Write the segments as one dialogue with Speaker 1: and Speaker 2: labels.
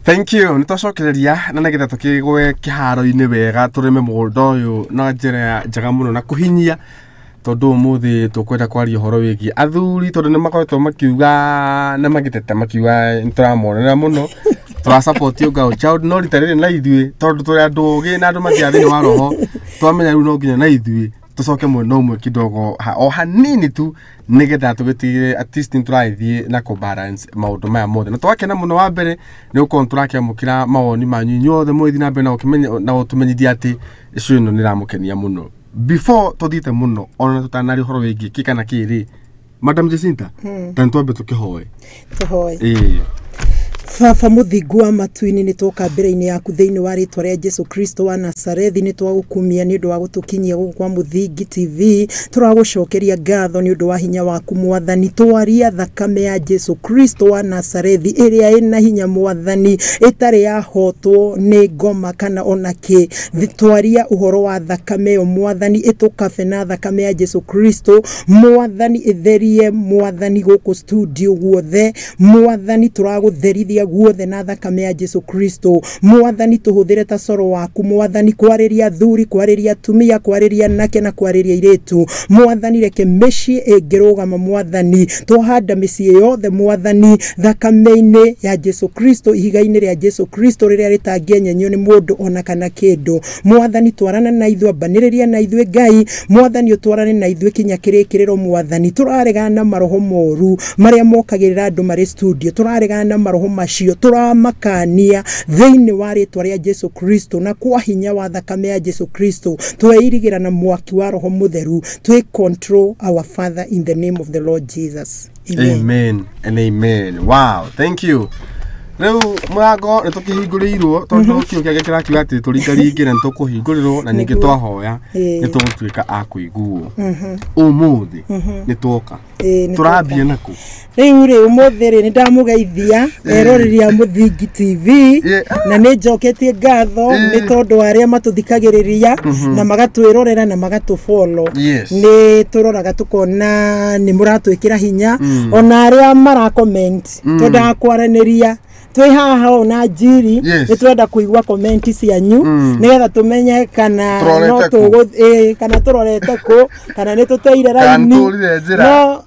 Speaker 1: Thank you. Nitocokereria na nagetha tukigwe kiharo-ini wega turime mugunda uyu na njira njega muno na kuhinyia tondu muthi tukwenda kwaria horo wigi athuri tondu ni makoretwo makiuga na magitete makiuga nituramonera muno tura support you girl child no ritarire na ithui tondu turi andu ugi na andu mathiathini wa roho twamenya riu no nginya na ithui tucoke mwena umwe kidogo o hanini tu nigetha tugitigire at least nituraithie na ku balance maundu maya mothe na twakena muno wa mbere ni uko turakiamukira mawoni manyu inyuothe mwithi na mbere na ukimenya na utumenyithia ati icio ino niramukenia muno before tuthite muno ona tutanari horo wingi kikana kiri Madam Jacinta tantwambe tukihoe
Speaker 2: Fafa muthingu wa matu-ini ni twoka mbere-ini yaku thiini wa ritwa ria Jesu Kristo wa Nazarethi ni twagukumia ni undu wa gutukinyia guku kwa Muthingi TV turagucokeria ngatho ni undu wa hinya waku Mwathani twaria thakame ya Jesu Kristo wa Nazarethi iria ina hinya Mwathani itari yahotwo ni ngoma kana onake twaria uhoro wa thakame yo Mwathani itukabe na thakame ya Jesu Kristo Mwathani itherie Mwathani guku studio guothe Mwathani turagutherithia guothe na thakame ya Jesu Kristo Mwathani tuhuthire ta coro waku Mwathani kwariria athuri kwariria atumia kwariria nake na kwariria iretu Mwathani reke meci ingirugama Mwathani tuhanda micii yothe Mwathani thakame-ini ya Jesu Kristo ihiga-ini ria Jesu Kristo riria ritangienyenyio ni mundu ona kana kindu Mwathani twarana na ithu abaniriria na ithu Ngai Mwathani utwarane na ithu kinya kirikiriro Mwathani turaregana maroho moru maria mokagirira andu mari studio turaregana maroho macio turamakania thiini wa ritwa ria Jesu Kristo na kwa hinya wa thakame ya Jesu Kristo tweirigira na mwaki wa roho mutheru twe control our Father in the name of the Lord Jesus.
Speaker 1: Amen and amen. Wow, thank you. Riu mwago nitukihinguriirwo tondu kio kiage kirakiuga ati turingaringire nitukuhingurirwo na ningi twahoya nitugutuika akuiguo umuthi nituoka turambie naku
Speaker 2: riu umuthi ni ndamugeithia eroriria Muthingi TV na ni njoketie ngatho ni tondu aria matuthikagiriria na magatwirorera na magatufollow ni turoraga tukona ni muratwikira hinya ona aria mara comment tudakwaraniria twi haha ona Njiri ni twenda kuigwa comment cianyu nigetha tumenye kana no tugu kana turorete ku kana ni tuteire raini no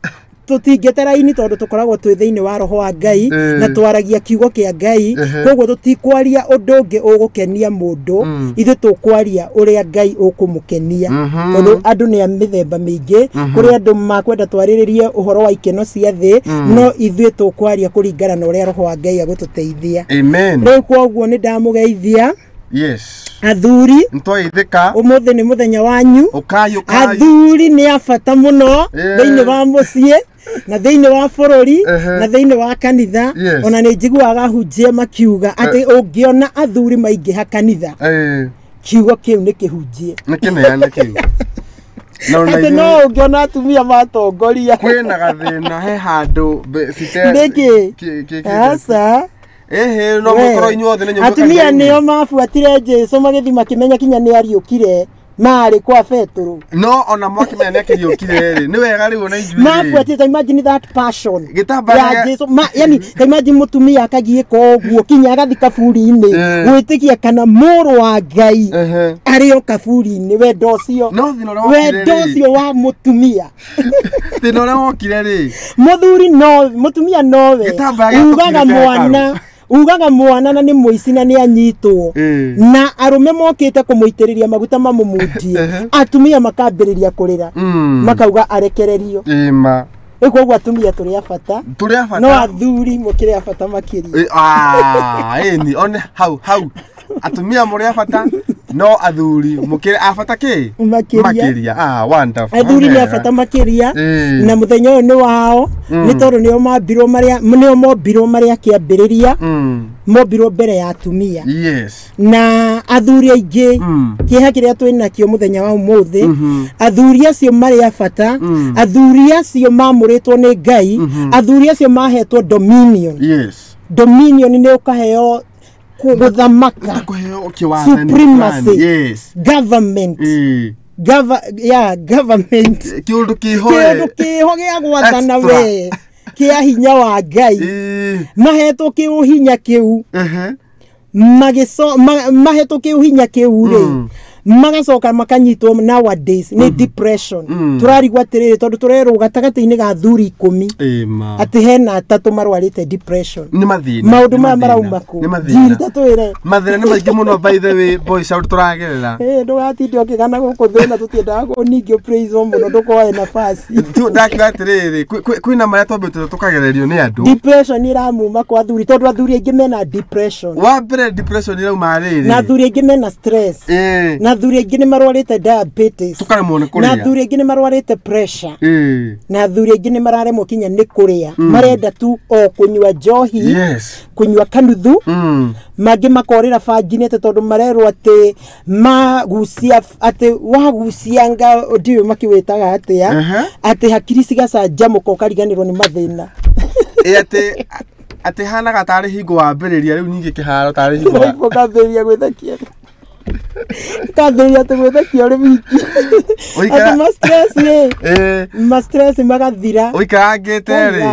Speaker 2: tutingete raini tondu tukoragwo twi thiini wa roho wa Ngai na twaragia kiugo kia Ngai koguo tutikwaria undu ungi ugukenia mundu ithu tukwaria uria Ngai ukumukenia tondu andu ni amithemba mingi kuri andu makwenda twariririe uhoro wa ikeno cia thi no ithu tukwaria kuringana na uria roho wa Ngai agututeithia
Speaker 1: amen
Speaker 2: riu koguo ni ndamugeithia athuri
Speaker 1: ntoithika
Speaker 2: umuthi ni muthenya wanyu athuri ni afata muno thiini wa mucii na thiini wa bururi na thiini wa kanitha ona ni njiguaga hunjia makiuga ati ungiona athuri maingiha kanitha kiugo kiu ni kihunjie
Speaker 1: nikineana kiu
Speaker 2: ati no ungiona atumia matongoria
Speaker 1: kwina gathina he handu
Speaker 2: ndiki asa
Speaker 1: no mukoro inyuothe ni nyumba
Speaker 2: atumia nio mafuatire Jesu magithima makimenya kinya ni ariukire mari kwa Petro
Speaker 1: no ona mwakimenya ni akiriukire ni wega riu na injuire
Speaker 2: mafuatire imagine that passion
Speaker 1: ya
Speaker 2: Jesu yani imagine mutumia akagieka oguo kinya agathi kaburi-ini gwitikia kana muru wa Ngai ario kaburi-ini wendo ucio wa mutumia
Speaker 1: thina uria wokire ri
Speaker 2: muthuri no mutumia nowe ugaga mwana na ni muici na ni anyitwo na arume mokite kumuitiriria maguta mamumundie atumia makambiriria kurira makauga arekererio iko atumia turi afata no athuri mukire afata makiri
Speaker 1: eni one how atumia muri afata no athuri mukire afata ki makiria wonderful
Speaker 2: athuri ni afata makiria na muthenya uyu ni wao ni tondu nio mobirwo maria kiambiriria mobirwo mbere ya atumia na athuri aingi kiha kiria twina kio muthenya wa umuthi athuri acio mari afata athuri acio mamuritwo ni Ngai athuri acio mahetwo dominion ni ukaheo kuguthamaka supremacy government government
Speaker 1: kiundu kihoe
Speaker 2: gia gwathana we kia hinya wa Ngai mahetwo kiu hinya kiu mahetoke uhinya kiure magacoka makanyitwo nowadays ni depression turarigwa tiriri tondu turero gatagati-ini ga thuri 10 ati hena 3 marwarite depression
Speaker 1: ni mathina
Speaker 2: maundu maya marauma ku njiri tatwire
Speaker 1: mathina ni maingi muno by the way boys out turagerera
Speaker 2: ndugatinde ukigana guku thina tutiendaga uningi praise muno ndukoe nafasi
Speaker 1: tu ndakira tiriri kwina maria twambite tukagererio ni andu
Speaker 2: depression iramuma kwa thuri tondu athuri aingi mena depression
Speaker 1: wa mbere depression irauma riri
Speaker 2: na athuri aingi mena stress na athuri aingi ni marwarite diabetes
Speaker 1: tukaremwo ni kuria
Speaker 2: na athuri aingi ni marwarite pressure na athuri aingi ni mararemwo kinya ni kuria marenda tu o kunywa njohi kunywa kanuthu mangi makorira bangi-ini tondu marerwo ati magucia ati wagucianga ndiyo makiwitaga atia ati hakiri cigacanjamuka ukariganirwo ni mathina
Speaker 1: ati hana gatari hingo wa mbiriria riu ningi kiharo tari hingo
Speaker 2: wa kamberia gwithakia kamberia tugwithakia uri wiki ati ma stress ma stress magathira
Speaker 1: uikarangite ri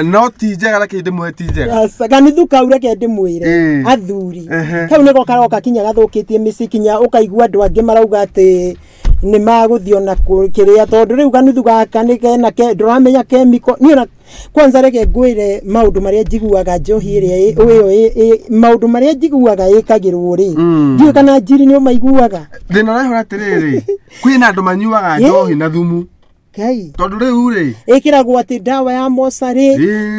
Speaker 1: no ti njega reke ndimwe ti njega
Speaker 2: kanithu kaure ke ndimwire athuri kau niko karoka kinya gathukitie misi kinya ukaigua andu angi marauga ati ni maguthio na kiria tondu riu kanithu gaka ni kena ke nduramenya chemical niona kwanza reke ngwire maundu maria njiguaga njohi iria maundu maria njiguaga ikagirwo ri ndiyo kana njiri ni umaiguaga
Speaker 1: thina naho atiriri kwina andu manyuaga njohi na thumu
Speaker 2: kai
Speaker 1: tondu riu ri
Speaker 2: ikiragwo ati dawa ya mosari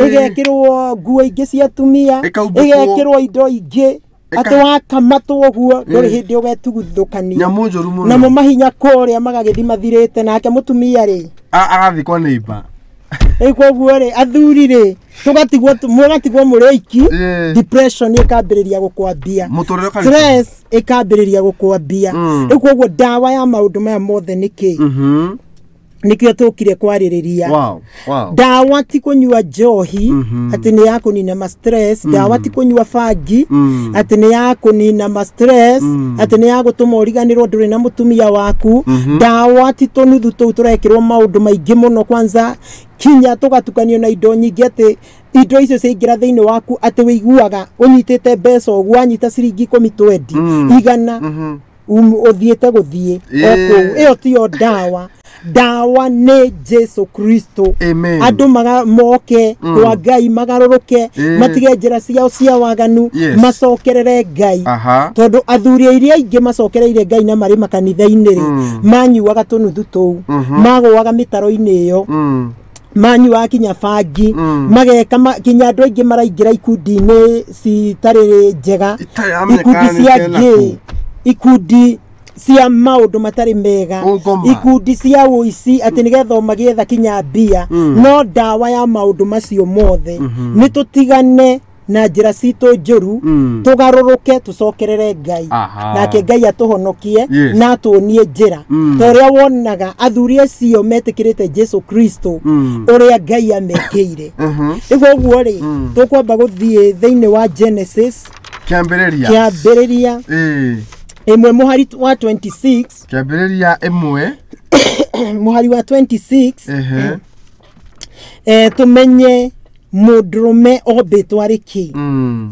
Speaker 2: igekirwo nguo ingi cia tumia igekirwo indo ingi ati wakamatwo guo nduri hindi ugetuguthukania
Speaker 1: nyamu njuru muno
Speaker 2: namo mahinya kuria magagithi mathirite nake mutumia ri
Speaker 1: agathikwo neiba
Speaker 2: koguo ri athuri ri mugatigwo mureiki depression ikambiriria gukwambia stress ikambiriria gukwambia koguo dawa ya maundu maya mothe niki nikio tukire kwaririria dawa ti kunyua njohi ati ni ya kunina ma stress dawa ti kunyua bangi ati ni ya kunina ma stress ati ni ya gutuma uriganirwo nduri na mutumia waku dawa ti tonuthu tu turekirwo maundu maingi muno kwanza kinya tugatukanio na indo nyingi ati indo icio ciingira thiini waku ati wiguaga unyitite mbeca uguo anyita ciringi 10-20 igana uthiite guthie oku iyo tiyo dawa ni Jesu Kristo andu moke kwa Ngai magaruruke matige njira ciao cia waganu macokerere Ngai tondu athuri iria ingi macokereire Ngai na mari makanitha-ini ri manyuaga tunuthu tuu magwaga mitaro-ini iyo manyua kinya bangi mageka kinya andu aingi maraingira ikundi-ini citari njega ikundi cia ngi ikundi cia maundu matari mega ikundi cia uici ati nigetha magietha kinya mbia no dawa ya maundu macio mothe ni tutigane na njira citu njuru tugaruruke tucokerere Ngai nake Ngai atuhonokie na atuonie njira toria wonaga athuri acio metikirite Jesu Kristo uria Ngai amekeire iguo ri tukwamba guthie thiini wa Genesis kiambiriria imwe muhari wa 26
Speaker 1: kiambiriria imwe
Speaker 2: muhari wa 26 tumenye mudrume obetwa riki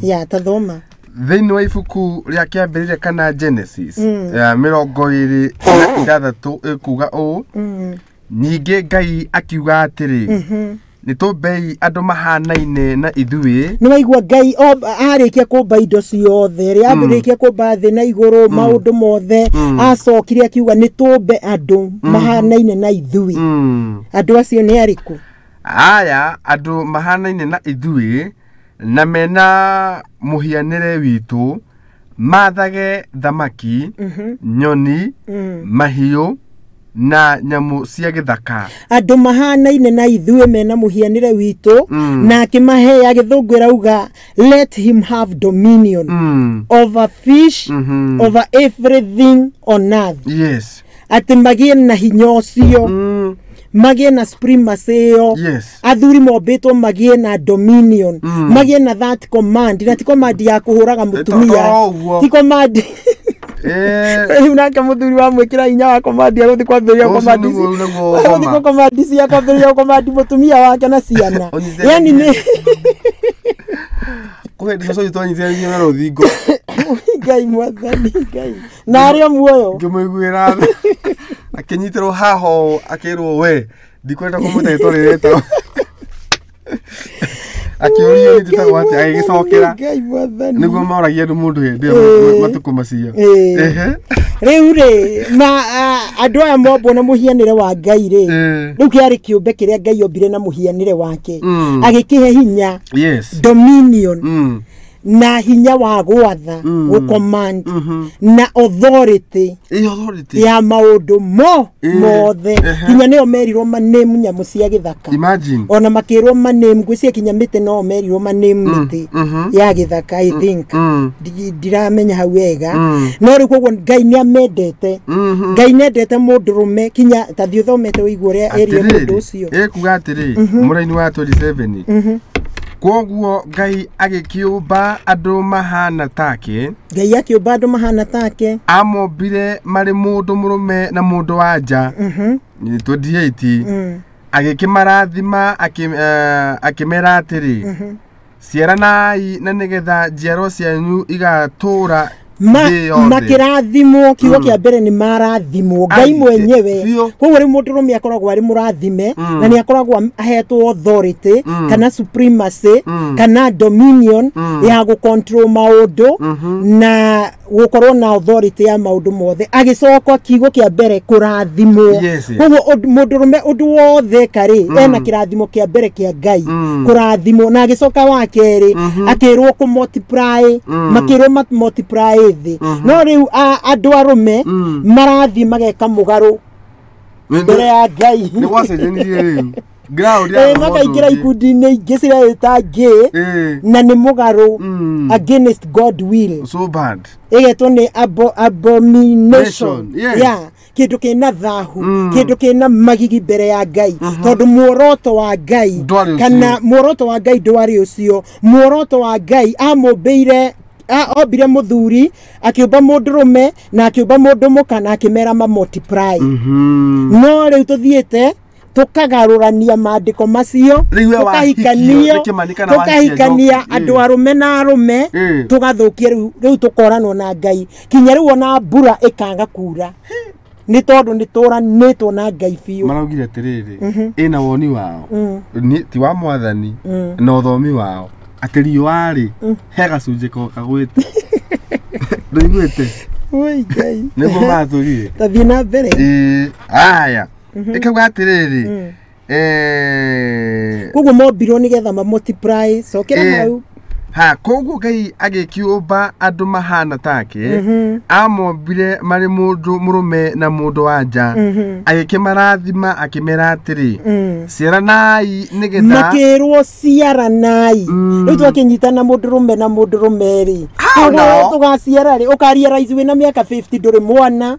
Speaker 2: ya tathoma
Speaker 1: thiini wa ibuku ria kiambiriria kana Genesis ya 26 ikuga u ningi Ngai akiuga atiri nitumbei andu mahanaine na ithui ni waigua Ngai arikia kumba indo ciothe ri arikia kumba thi na iguru maundu mothe acokire akiuga nitumbe andu mahanaine na ithui andu acio ni ariku aya andu mahanaine na ithui na mena muhianire witu mathage thamaki nyoni mahiu na nyamu cia githaka
Speaker 2: andu mahanaine na ithuĩ mena muhianire witu na akimahe agithungu rauga let him have dominion over fish over everything on earth ati magie na hinya ucio magie na supremacy yo athuri mombitwo magie na dominion magie na that command na ti command ya kuhuraga mutumia ti command nake muthuri wa mwikira hinya wa command ya guthi kwambiria command guthi command cia kwambiria command mutumia wake na ciana yani ni
Speaker 1: Kuhe so itonyite nyina ruthingo.
Speaker 2: Ngai mwathani ngai. Na ario muoyo.
Speaker 1: Ngimwiguira. Akinyitero haho akirwo we ndikwenda kumuta itorereta. Akiuria ni tutagwo ati agicokera.
Speaker 2: Ngai mwathani.
Speaker 1: Niguo mauragia ndu mundu hindi matuko macio.
Speaker 2: Riu ri na andu aya mombona muhianire wa Ngai ri. Riu kiari kiumbe kiria Ngai ombire na muhianire wake. Agikihe hinya.
Speaker 1: Yes.
Speaker 2: Dominion. Na hinya wa gwatha command na authority ya maundu mothe kinya nio merirwo maname nyamu cia githaka.
Speaker 1: Imagine
Speaker 2: ona makirwo maname ngwicia kinya mite no merirwo maname mite ya githaka. I think ndiramenya hau wega no ri kwoguo Ngai ni amendete. Ngai nendete mundurume kinya ta thiothomete uigwo ria area mundu ucio
Speaker 1: kuga atiri muraini wa 27 Koguo Ngai agikiumba andu mahana take.
Speaker 2: Ngai akiumba andu mahana take.
Speaker 1: Amombire mari mundu murume na mundu wanja. Ni 28. Agikimarathima akimera atiri. Ciaranai na nigetha njiaro cianyu igatura makirathimo kiugo kia mbere ni marathimo Ngai mwenyewe koguo ri mundurume akoragwo ari murathime na ni akoragwo ahetwo authority kana supremacy kana dominion ya go control maundu na gukorwo na authority ya maundu mothe agicoka kiugo kia mbere kurathimo koguo mundurume undu wothe kari ena kirathimo kia mbere kia Ngai kurathimo na agicoka wa keri akirwo ku multiply makirwo multiply thi no riu andu arume marathi mageka mugaru mbere ya Ngai ni gwacenjenirie riu ground ya
Speaker 2: makaingira ikundi-ini ingi cireta gay na ni mugaru against God will
Speaker 1: so bad
Speaker 2: igetwo ni abomination yeah kindu kina thahu kindu kina magigi mbere ya Ngai tondu muoroto wa Ngai kana muoroto wa Ngai ndwari ucio muoroto wa Ngai amumbeire ombire muthuri akiumba mundurume na akiumba mundu muka na akimera ma multiply no riu tuthiete tukagarurania maandiko macio tukahikania andu arume na arume tugathukia riu tukoranwo na Ngai kinya riu ona mbura ikanga kura ni tondu ni turanitwo na Ngai biu
Speaker 1: maraugire atiriri ina woni wao ni ti wa mwathani na uthomi wao atiriyo ari hega cunje ko kagwete nduigwete
Speaker 2: oi Ngai
Speaker 1: nego mathugire
Speaker 2: tathie na mbere
Speaker 1: aya ikauga atiriri
Speaker 2: koguo mombirwo nigetha ma multiply cokera hau
Speaker 1: koguo Ngai agikiumba andu mahana take amombire mari mundu murume na mundu wanja agikimarathima akimera atiri ciaranai nigetha
Speaker 2: makirwo ciaranai riu twakinyitana mundurume na mundurume ri tugaciara ri ukaria raici wina miaka 50 nduri mwana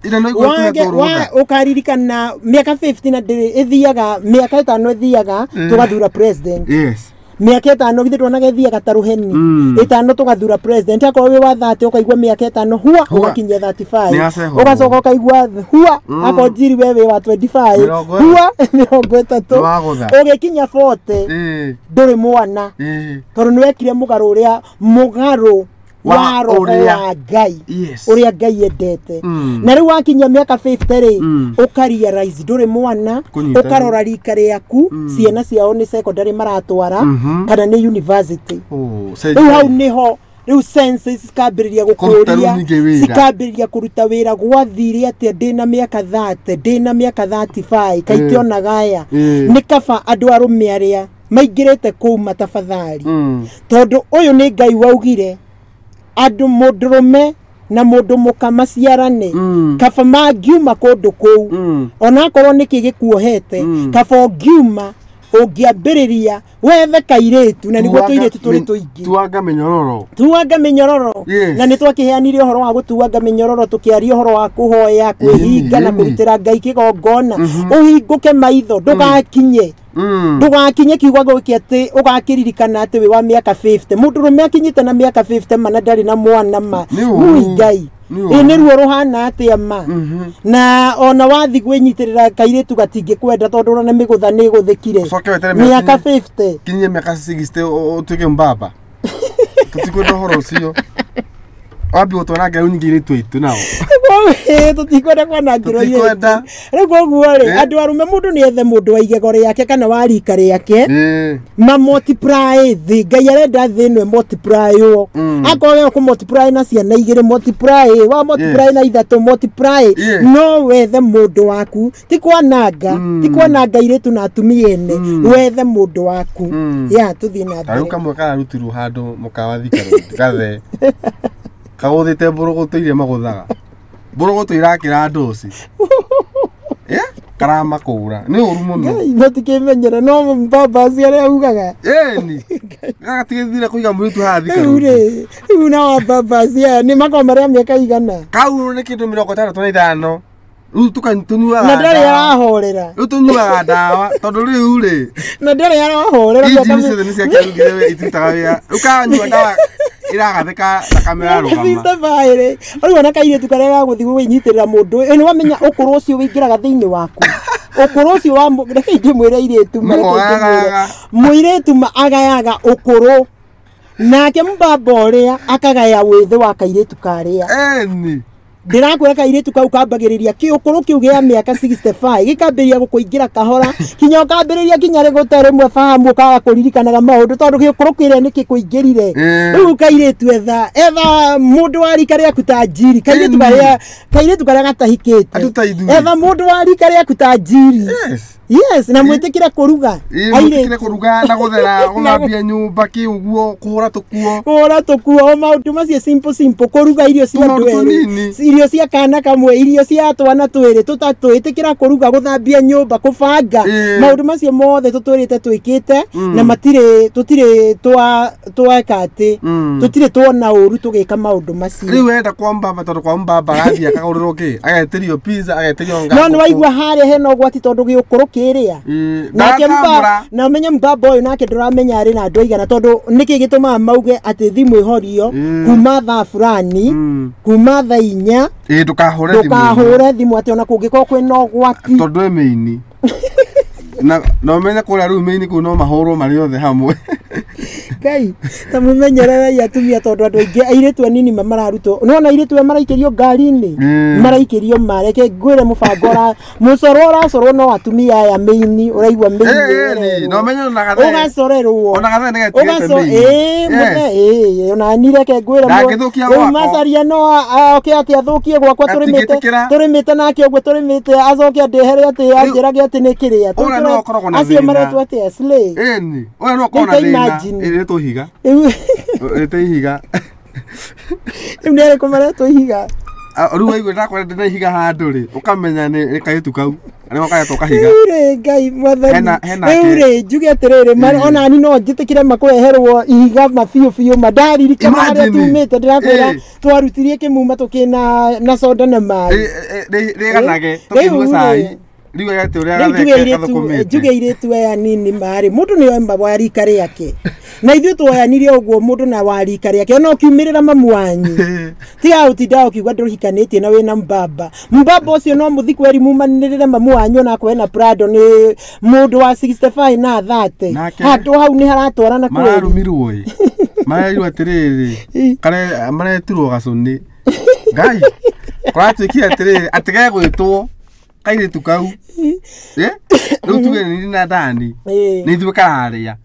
Speaker 2: ukaririkana miaka 50 na ndiri ithiaga miaka 5 ithiaga tugathura president.
Speaker 1: Yes.
Speaker 2: miaka 5 githe twana gethiaga taruheni 5 tugathura president akorwo wi wa 30 ukaigwa miaka 5 huwa ugakinyia 35 ugacoka ukaigwa huwa akorwo Njiri wewe wa 25 huwa 30 ugikinya 40 nduri mwana tondu niwekire mugaru uria mugaru wa roho wa Ngai uria Ngai endete na riu wakinya miaka 50 ri ukarealize nduri mwana ukarora rika riaku ciana ciao ni secondary maratwara kana ni university riu hau niho riu senses cikambiriria gukuria cikambiriria kuruta wira gwathire atia ndina miaka 30 ndina miaka 35 kaitiona gaya ni kaba andu arume aria maingirite kuu matafadhali tondu uyu ni Ngai waugire andu mundurume na mundu muka maciarane kaba mangiuma kundu kuu ona akorwo niki gikuohete kaba ngiuma ungiambiriria wethe kairetu na niguo tuiretu turi tuingi tuanga minyororo na ni twakiheanire uhoro wa gutuanga minyororo tukiaria uhoro wa kuhoya kwihinga na kurutira Ngai kigongona uhinguke maitho ndugakinye ndugakinye kiugo giki ati ugakiririkana ati wi wa miaka 50 mundurume akinyite na miaka 50 mana ndari na mwana ma Ngai ni ruo ruhana atia ma na ona wathi gwinyitirira kairetu gatingi kwenda tondu na migutha ni guthikire miaka 50
Speaker 1: kinye miaka 60 utuke mbaba tutikwenda horo ucio wabi utona ngai nyingire twitu nao
Speaker 2: tutikwenda kwa na ngiro ile rĩu guo rĩ andũ arume mũndũ nĩ ethe mũndũ wa igego rĩake kana wa rika rĩake ma multiply thĩ ngai arenda thĩ ĩno multiply yo akoya ku multiply na ciana igĩrĩ multiply wa multiply na ithatũ multiply no wethe mũndũ waku ti kwananga iretu na atumia ene wethe mũndũ waku ya tuthi na
Speaker 1: mbere kamwe kana rutirwo handũ mukawa thikaro gathe kagothite mborogoto iria maguthaga mborogoto irakira ndoci karama kura ni uru muno
Speaker 2: matikimenyera no baba ciare ugaga
Speaker 1: ni agatigithira kuiga muritu hathika
Speaker 2: riu na baba cia ni makomare miaka igana
Speaker 1: kau ni kindu 65 riu tukanyuaga
Speaker 2: na ndari arahorera
Speaker 1: riu tunyuaga ndawa tondu riu ri
Speaker 2: na ndari arahorera
Speaker 1: miaka ni ciakirugire we itutaga wia ukanyua ndawa iragatheka kamera rugama
Speaker 2: sister baire uri wana kaire tukarega guthi gwinyitirira mundu ni wamenya ukuru ucio wingiraga thiini waku ukuru ucio wa reke mwire iretu muiretu agayaga ukuru nake mbaba uria akagaya withi wa kairetu karia
Speaker 1: ni
Speaker 2: ndirakwira kairetu kau kambagiriria kiukuru kiu gia miaka 65 gikambiria gukuingira kahora kinya kambiriria kinya rigutare mwe fahamu kaga kuririkanaga maundu tondu kiukuru kire ni kikuingirire riu kairetu etha mundu wa rika riaku ta njiri kairetu karia gatahikite etha mundu wa rika riaku ta njiri yes na mwitikire kuruga
Speaker 1: mwitikire kuruga na guthera guthambia nyumba kiuguo kuhura tukuo maundu macio simple kuruga irio cia ndwere irio cia kana kamwe irio cia twana twiri tutatu itikira kuruga guthambia nyumba kubanga maundu macio mothe tutwirite twikite na tutire twakati tutire twona uru tugika maundu macio riu wenda kwa mbaba tondu kwa mbaba gathia kaguriro ki agetirio pizza agetirio
Speaker 2: ngano no waigua hare hena ugwati tondu giukuru kiria nake mbaba na menye mbaba uyu nake nduramenya ari na andu aigana tondu niki gituma mauge ati thimu ihorio kuma thaa fulani kuma thaa 4 tukahure thimu ati ona kungiko kwina ugwati
Speaker 1: tondu emeini na menya kuria riu meini ku no mahoro mari othe hamwe
Speaker 2: kai ta mumenyerera ya tumia tondu andu aingi airetu anini mamararuto nona airetu maraikirio ngari-ini maraikirio mareke ngwire mubangora mucorora coro no atumia ya meini uraigwa meini
Speaker 1: no menya na gathe
Speaker 2: ugacorerwo
Speaker 1: ona gathe negatigete meini
Speaker 2: ona nireke ngwire mu macaria no oke ati athukie gwakwa turimite nake ogwe turimite acoke ndehere ati anjirage ati nikiria acio maretwo ati slay
Speaker 1: ni ona no kona thina higa higa
Speaker 2: nere kumaretwo higa
Speaker 1: riu waigua ndakwenda ndina higa handu ri ukamenya ni kaitu kau ani kaya to kahiga
Speaker 2: ire ngai mwathani ire njuge atiriri ona ni no njitikire makureherwo higa mabiu madariri kama haria tumite ndirakwira twarutirie Kemuma tukina na soda na mai
Speaker 1: riganage tukinyua cai riu yate uria
Speaker 2: njuge iretu aya nini mari mundu ni mbaba wa rika riake na ithu twoyanirie uguo mundu na wa rika riake no kiumirira mamu wanyu tiga utinda ukiugwa nduhikanitie na wina mbaba ucio no muthi kweri mumanirire mamu wanyu na kwena Prado ni mundu wa 65 na 30 handu hau ni haratwarana kweri
Speaker 1: mararumirwo marairwo atiriri kare maretirwo gacuni ngai kwatuikia atiriri atige gwitwo kaire tukau riu tuge ni na ndani ni thwe kararia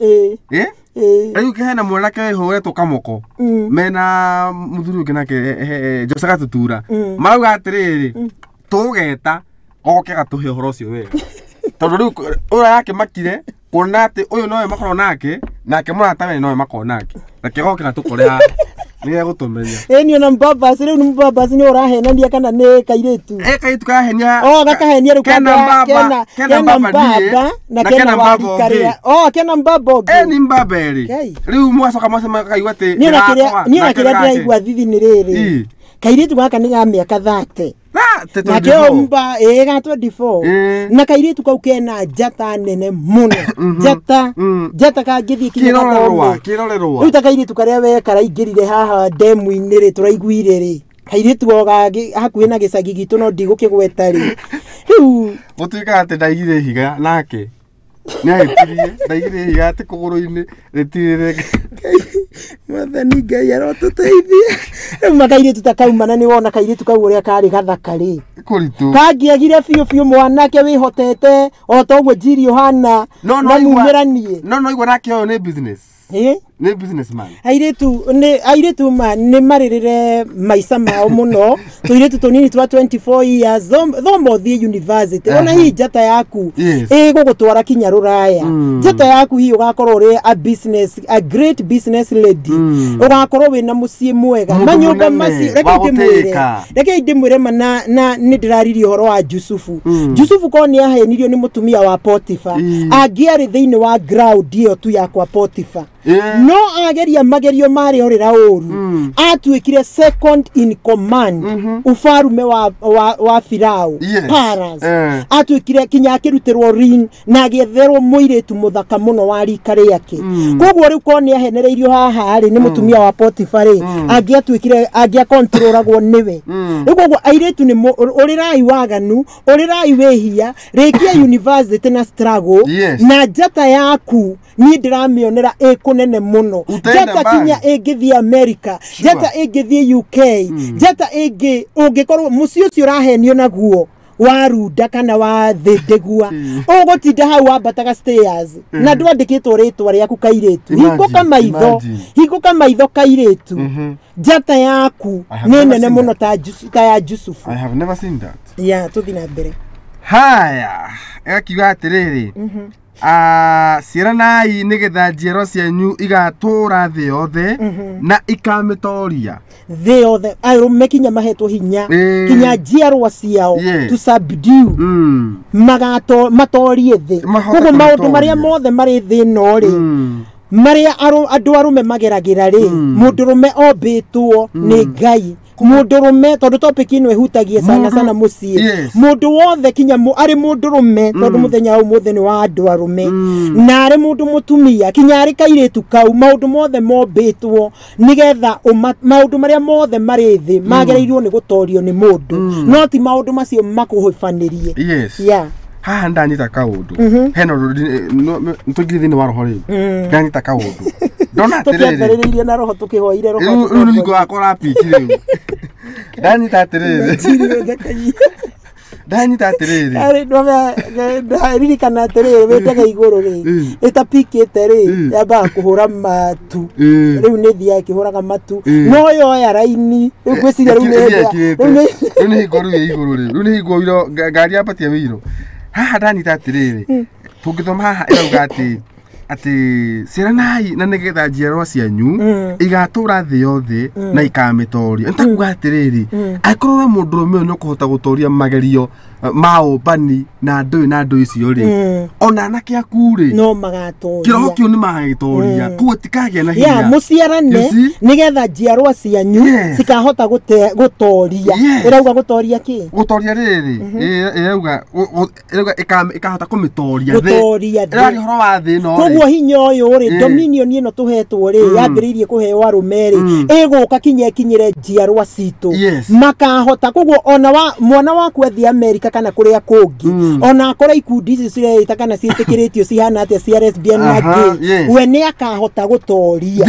Speaker 1: riu kihena mwanake wehoretwo kamoko mena muthuri ungi nake Josaga tutura marauga atiriri tugeta oke gatuhe uhoro ucio wega tondu riu ura yake makire kuona ati uyu nowe makorwo nake murata we nowe makorwo nake reke goke gatukorea ni gutumenya
Speaker 2: ni ona mbaba riu ni mbaba ni urahenania kana ni kairetu
Speaker 1: kairetu kahenia
Speaker 2: gakahenia riu
Speaker 1: kena mbaba
Speaker 2: na kena mbaba kena mbaba
Speaker 1: ni mbaba ri riu mwacoka mwasema kaigwa ati
Speaker 2: ni ona kiria ndiraigua thithi ni riri kairetu gaka ni ga miaka 30 na kiomba ga 24 na kairetu kau kena njata nene muno njata kangithi
Speaker 1: kirorerwa
Speaker 2: riu ta kairetu karia we karaingirire haha demu-ini ri turaiguire ri kairetu oga hakuhi na gicagi gitu no ndigukigweta ri riu
Speaker 1: gutuika ati ndaigire higa nake ni ahitirie ndaigire higa ati kuguru-ini ritirire
Speaker 2: Mwathani Ngai arotuteithia. Makaire tutakaumana ni wona kaire tukauria kari gathakari.
Speaker 1: Kuritu.
Speaker 2: Kangiagire biu mwanake wihotete o togwe Njiri Yohana
Speaker 1: na mumeranie. No igwa nake oyo ni business. Ni businessman.
Speaker 2: Airetu ni maririre maisha mao muno. Tuiretu tunini twa 24 years thombo thie university. Ona hii jata yaku gugutwara kinya ruraya. Jata yaku hii ugakorwo ri a great business lady. Ugakorwo wina mucii mwega. Manyumba maci reke ndimwire na ni ndiraririe horo wa Jusufu. Jusufu ko ni ahenirio ni mutumia wa Potifa. Angiari thiini wa ground iyo tu ya kwa Potifa. No ageria magerio mari orira oru atuikire second in command ufarume wa Firao Paras atuikire kinya akirutirwo ring na agetherwo muiretu muthaka muno wa rikare yake kogwo riu ko ni ahenereirio haha ari ni mutumia wa Potifa ri agia controlagwo niwe kogwo airetu ni urirai waganu urirai wehia rekia university na struggle na jata yaku ni ndiramionera ekunene muno jata kinya egithi America jata egithi UK jata egi ungikorwo muci ucio urahenio naguo waruda kana wa thedegua ugutinda hau wambataga stairs na ndwandikitwo ritwa riaku kairetu higuka maitho kairetu jata yaku ni nene muno ta ya Jusufu.
Speaker 1: I have never seen that.
Speaker 2: Yeah, tuthina mbere
Speaker 1: haya ekiuga atiriri ciranai nigetha njiaro cianyu igatura thi yothe na ikamitoria
Speaker 2: thi yothe arume kinya mahetwo hinya kinya njiarwa ciao to subdue matorie thi koguo maundu maria mothe mari thi no ri maria andu arume mageragira ri mundurume ombitwo ni Ngai mundurume tondu topic ino ehutagie sana mucii mundu wothe kinya ari mundurume tondu muthenya u muthenya wa andu arume na ari mundu mutumia kinya ari kairetu kau maundu mothe mombitwo nigetha maundu maria mothe mari thi magereirio ni gutorio ni mundu no ti maundu macio makuhifanirie haha ndanyita kaundu heno ntugire thini wa roho ri ndanyita kaundu ndona atiriri na roho tukihoire roho niko akora piki riu ndanyita atiriri ari ndoriri kana atiriri wetega iguru ri itapikite ri yamba kuhura matu riu ni thia kihuraga matu no yo ya raini gwiciria riu ni iguru ngari apatia wiro haha ndanyita atiriri tungithoma haha irauga ati ciranai na nigetha njiarwa cianyu igatura thi yothe na ikamitoria ntakuga atiriri akorwo mundurume no kuhota gutoria magerio maobani na ndui icio ri ona anake akuri no magatoria kiroho kiu ni magitoria kuotikagia na hinya muciarane nigetha njiarwa cianyu cikahota gutoria irauga gutoria ki gutoria riri irauga ikahota kumitoria thi irari horo wa thi no koguo hinya uyu ri dominion ino tuhetwo ri yambiririe kuheo arume ri iguka kinyire njiarwa citu makahota koguo ona mwana waku athi America kana kuria kungi ona akora ikundi ici cireta kana ciitikiritio cihana atia cia lesbian na gay we ni akahota gutoria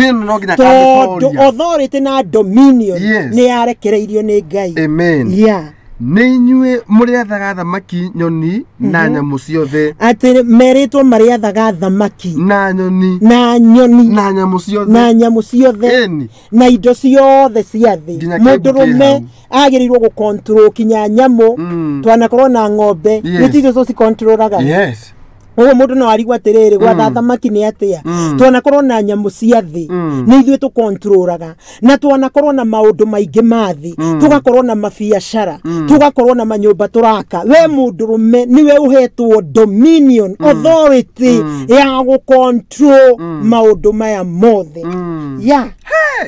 Speaker 2: tondu authority na dominion ni yarekereirio ni Ngai.
Speaker 1: Amen. Ni nyue muriathaga thamaki nyoni na nyamu ciothe ati meritwo mariathaga thamaki na nyoni na nyamu ciothe na indo ciothe cia thi mundurume agirirwo gu control kinya nyamu twanakorwo na ng'ombe nitizo so ci controlaga uwo mundu no arigwa atiriri gwatha thamaki ni atia twanakorwo na nyamu cia thi ni ithuĩ tu controlaga na twanakorwo na maundu maingi mathi tugakorwo na mabiacara tugakorwo na manyumba turaka we mundurume niwe uhetwo dominion authority ya gu control maundu maya mothe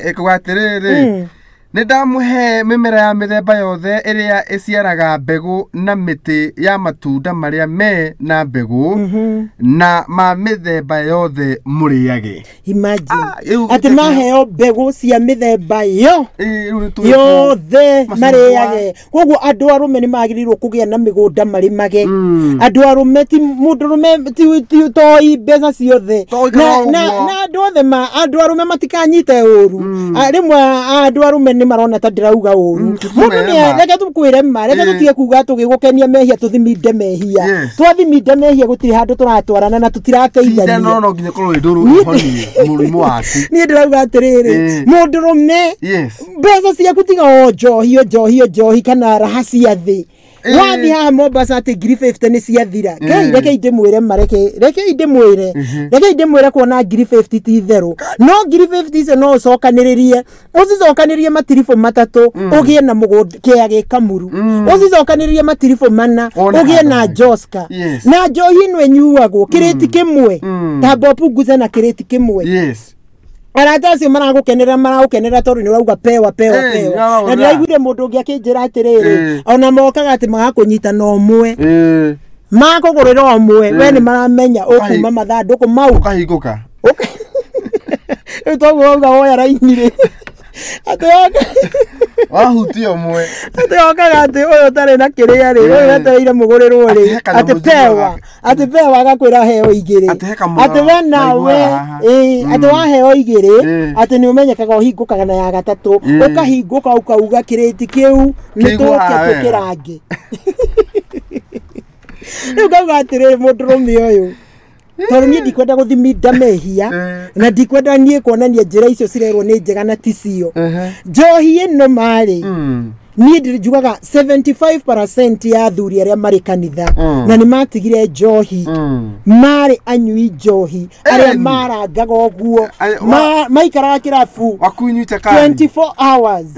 Speaker 1: ekuga atiriri Nidamuhe mimera ya mithemba yothe iria iciaraga mbegu na miti ya matunda maria me na mbegu na ma mithemba yothe muriage.
Speaker 2: Imagine ati maheo mbegu cia mithemba yothe mariage. Koguo andu arume ni magirirwo kugia na migunda marimage. Andu arume ti mundurume ti toi mbeca ciothe na andu othe andu arume matikanyite uru. Rimwe andu arume ni marona ta ndirauga uru. Mundu ni reke tukwire ma reke tutige kuga tugigukenia mehia tuthiminde mehia. Twathiminde mehia gutiri handu turatwarana na tutirateithania.
Speaker 1: No nginya korwo nduru honi murimu waku.
Speaker 2: Ni ndirauga atiriri mundurume mbeca ciaku tiga njohi kana raha cia thi. Wathi ha Mombasa ati ngiri 50 ni ciathira. Reke indimwire mareke reke indimwire kuona ngiri 50 ti theru. No ngiri 50 icio no ucokanirie matirifu matatu ugie na mugunda kiage kamuru. Ucokanirie matirifu mana ugie na Joska. Na njohi no enyuagwo kireti kimwe ta bopu guze na kireti kimwe. Arata cio maragukenera tondu ni urauga pewa na ndiraiguire mundu ungi akinjira atiriri ona mokaga ati magakunyita no mwe makugurira omwe we ni maramenya ukuma mathanduku mau
Speaker 1: ukahinguka
Speaker 2: etogoga oya rainire atoga
Speaker 1: wahuti omwe
Speaker 2: atoga ati uyu tari na kiria ri uyu etereire mugurirwo ri ati pewa agakwira heo igiri ati we nawe ati wa heo igiri ati ni umenyekaga uhingukaga na ya gatatu ukahinguka ukauga kireti kiu ni tuke tukirange ukaga ati mundurume uyu tondu ni ndikwenda guthiminda mehia na ndikwenda nie kuonania njira icio cirerwo ni njega na ticio njohi ino mari ni ndijugaga 75% ya athuri aria mari kanitha na ni matigire njohi mari anyui njohi aria marangaga oguo maikara kirafu
Speaker 1: wakunyuite kani
Speaker 2: 24 hours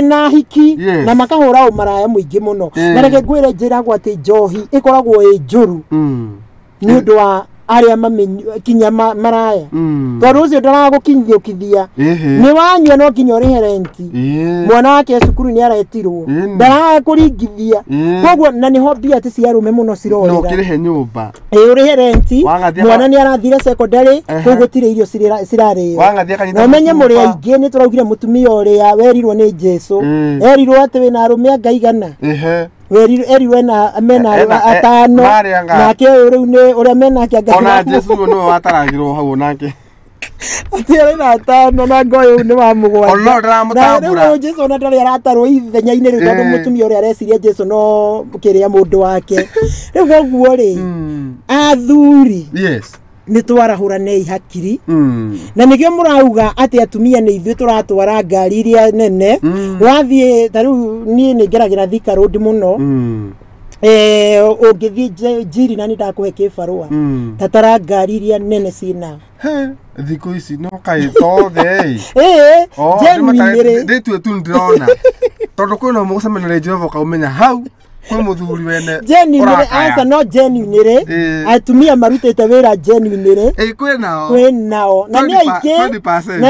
Speaker 2: na hiki na makahura umaraya muingi muno na reke ngwire njira gwa ati njohi ikoragwo njuru ni undu wa aria kinya maraya tondu ucio ndaragukinyithia ukithia ni wanyua no kinya uri renti mwana wake cukuru ni aretirwo ndarakuringithia koguo na ni hobby ati ciarume muno cirorera
Speaker 1: no kirihe nyumba
Speaker 2: uri renti mwana ni arathire secondary koguo tire irio cirareo no menye muri aingi ni turaugire mutumia uria werirwo ni Jesu erirwo ati wina arume ngaigana erirwo na amena atano na ke riu ni uria mena kianga
Speaker 1: ona Jesu no wataragirwo hau nake
Speaker 2: ati na atano na ngoyo ni wa mugwa
Speaker 1: ona ndaramutambura
Speaker 2: na Jesu na ndari aratarwo ithenya-ini riu tondu mutumia uria areciria Jesu no kiria mundu wake riu oguo ri athuri ni twarahura nei hakiri na nigio murauga ati atumia ni ithuĩ turatwara ngari iria nene wathie tariu ni ngeragira Thika Road muno ungithie Njiri na ni ndakuhe kibarua tatara ngari iria nene cina
Speaker 1: thiku ici no kai tothe
Speaker 2: genuinely
Speaker 1: nditue tu ndirona tondu kwina mugucemanire Jehova kaumenya hau kwa muthuri wene
Speaker 2: genuinely asa no genuinely atumia marutete wira genuinely kwinao na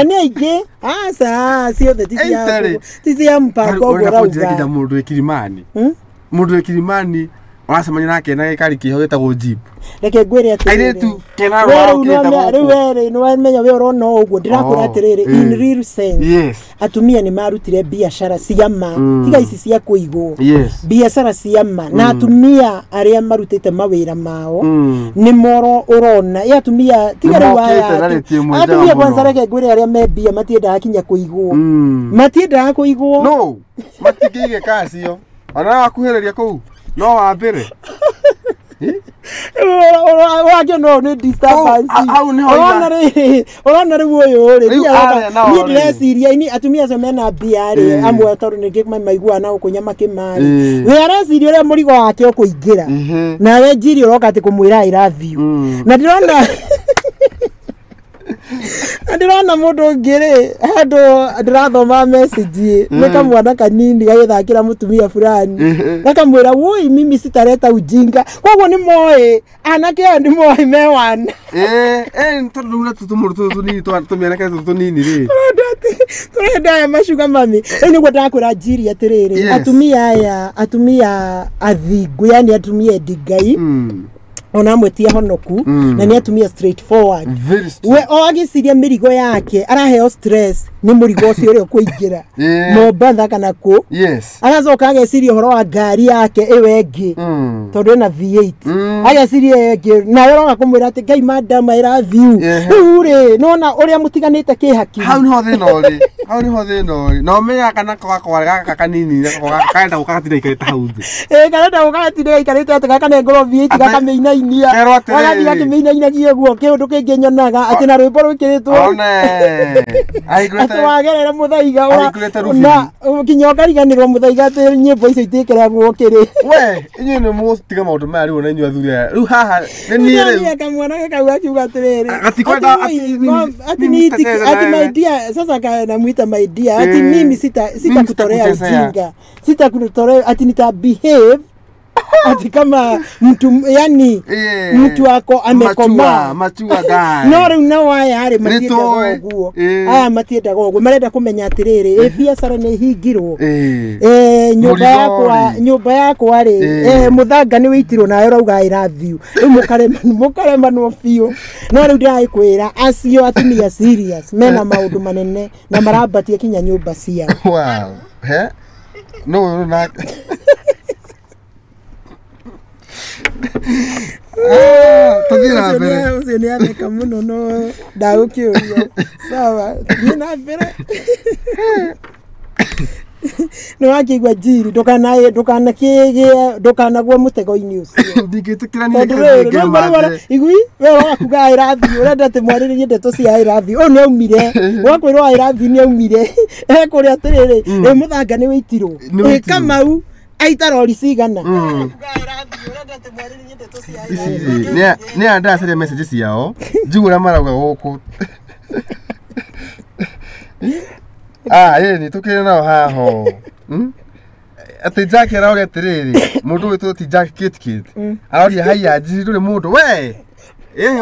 Speaker 2: ni aike asa ciothe tisia mpango gorauga
Speaker 1: mundu ekirimani wasemanya nake na gikari kiho gitagwo jeep
Speaker 2: reke ngwire atiriri
Speaker 1: tu kenaro
Speaker 2: riwere no wamenya we urona uguo ndirakura atiriri in real sense atumia ni marutire biashara ciama tiga ici cia kuigwo biashara ciama na atumia aria marutite mawira mao ni moro urona ya atumia tiga riu aya atumia kwanza reke ngwire aria me bia matiendaga kinya kuigwo matiendaga kuigwo
Speaker 1: no matikige kacio ona wakuhereria kuu no wambere
Speaker 2: wake no ni disturbance ona riu uyu ri ni ndreciria ini atumia acio mena bia ri amwe tondu ningi maigua na ukunya makimari we areciria uria murigo wake ukuingira na we Njiri uroka ati kumwira I love you na ndirona Ndirona mundu ngire handu ndirathoma message nika mwana kanini gagithakira mutumia fulani nakamwira woi mimi sitareta ujinga koguo ni moe anake ndi moe mewana
Speaker 1: tondu na tutumuru tunini twatumia na tunini ri
Speaker 2: turenda ya mashuga mami ni gwenda kwira Njiri atiriri atumia athingu yani atumia digai ona mwetia honoku na ni atumia straightforward we ogiciria mirigo yake araheo stress ni murigo ucio uri kuingira no bandha kana ku agacoka ageciria horo wa ngari yake iwengi tondu na V8 ageciria engi na yoroga kumwira ati ngai madam I love you uri nona uria mutiganite kihaki
Speaker 1: hau no thina no meya kana kwa gaka kanini kaenda gukagatina ikarita hau
Speaker 2: karenda gukagatina ikarita ati gaka ne ngoro V8 gaka meina wagathi gakimeinainagia guo kiundu kingi nyonaga ati na rwimbo rwikiritwo wagerera muthaiga na kinyo kariganirwo muthaiga ati nyimbo icio itikeragwo kiri
Speaker 1: we inyu ni mutiga maundu maya riu na inyu athuri riu haha ni nie riu
Speaker 2: kamwana kau akiuga atiriri
Speaker 1: atikwenda
Speaker 2: ati my dear sasa kana muita my dear ati mimi sitakutorea ujinga sitakutorea ati nita behave ati kama mtu yani mtu wako amekoma
Speaker 1: machua guy
Speaker 2: no riu na waya hari matienda goguo matienda goguo marenda kumenya atiriri biacara ni hingirwo nyumba yakwa ri muthanga ni witirwo nayo rauga I love you mukarema no fiu no riu ndaikwira acio atumia serious mena maundu manene na marabatie kinya nyumba cia
Speaker 1: wow no na tuthira mbere
Speaker 2: ucio ni ameka muno no ndagukiuria sawa thina mbere no akigwa Njiri ndukanagwa mutego-ini ucio
Speaker 1: ndingitikirania
Speaker 2: igui we wakuga I love you urenda te mwariririe ndeto cia I love you o ni aumire wakwirwo I love you ni aumire kuria atiriri muthanga ni witirwo Kamau aitarori cigana
Speaker 1: ni anda sere messages yao njugura marauga guku ni tukire nao haho ati Jack arauga atiriri mundu witu ti Jack kit aroria haya Njiri nduri mundu we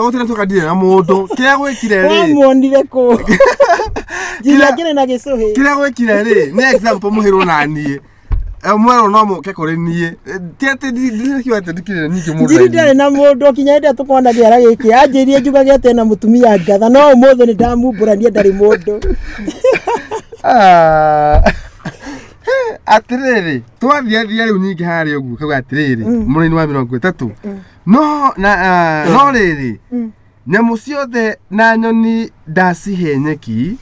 Speaker 1: otira tukadire na mundu kiria gwikire ri
Speaker 2: wamuonire ku Njiri akire na gicuhi
Speaker 1: kiria gwikire ri ni example muhirwo na nie mwero no muke kuri nie tiate ndikiwa tedikire niki mundu
Speaker 2: Njiri ndare na mundu kinya ende tukona giara giki anjirie njugage ate na mutumia ngatha no umuthe ni ndamumburania ndari mundu
Speaker 1: atiriri twathia riu nyingi hari ugu kauga atiriri murini wa 30 no riri nyamu ciothe na nyoni ndacihe nyeki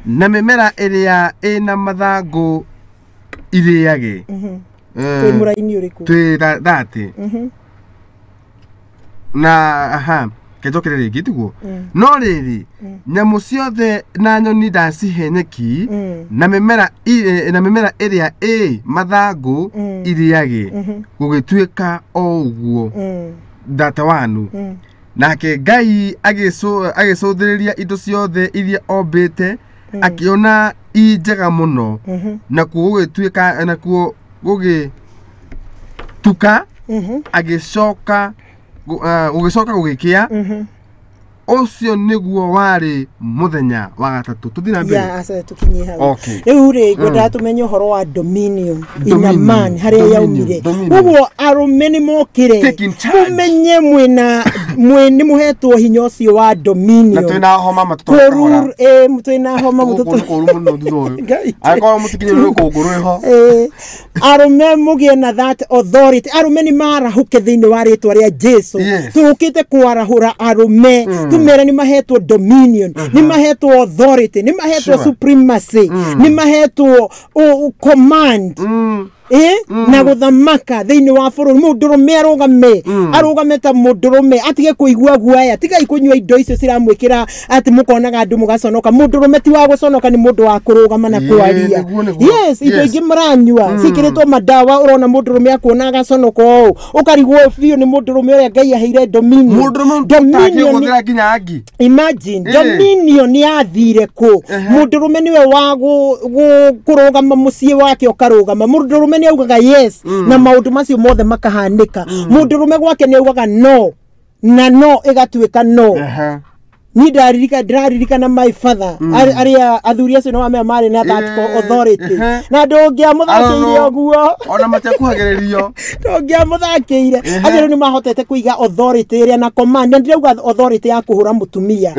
Speaker 1: na mimera iria ina mathangu iriage
Speaker 2: twi muraini uriku
Speaker 1: twi thati na kejokere ringi tiguo no riri nyamu ciothe na nyoni ndacihe nyeki na mimera iria mathangu iriage gugituika o uguo data wanu nake Ngai agicuthiriria indo ciothe iria ombite akiona njega muno na gugituika na gugituka agicoka gugikia ucio niguo wari muthenya wa gatatu tuthina mbere
Speaker 2: asa tukinye hau riu ri gwenda tumenye horo wa dominion in a man haria yaumire uguo arume ni mokire mumenye mwene muhetwo hinya ucio wa dominion
Speaker 1: na twina homa matutu
Speaker 2: twina homa matutu
Speaker 1: koru muno thutho akwa mutikinye ro kunguru ho
Speaker 2: arume mugie na that authority arume ni marahuke thiini wa ritwa ria Jesu tukite kwarahura arume tumera ni mahetwo dominion ni mahetwo authority ni mahetwo supremacy ni mahetwo command na guthamaka thiini wa bururi mundurume arugame ta mundurume atige kuigua guaya tiga ikunywa indo icio ciramwikira ati mukonaga andu mugaconoka mundurume ti wa guconoka ni mundu wa kurugama na kwaria yes indo ingi muranyua cikiritwo madawa urona mundurume akuona agaconoka o ukarigwo biu ni mundurume uria Ngai aheire dominion imagine dominion ni athire ku mundurume niwe wa kurugama mucii wake ukarugama mundurume ni augaga yes na maundu macio mothe makahanika mundurume gwake ni augaga no na no igatuika no ni ndaririka na my father aria athuri acio no amea mari na tactical authority na ndongia muthakiire oguo
Speaker 1: ona matekuhagererio
Speaker 2: ndongia muthakiire acio ni mahotete kuiga authority iria na command ndirauga authority ya kuhura mutumia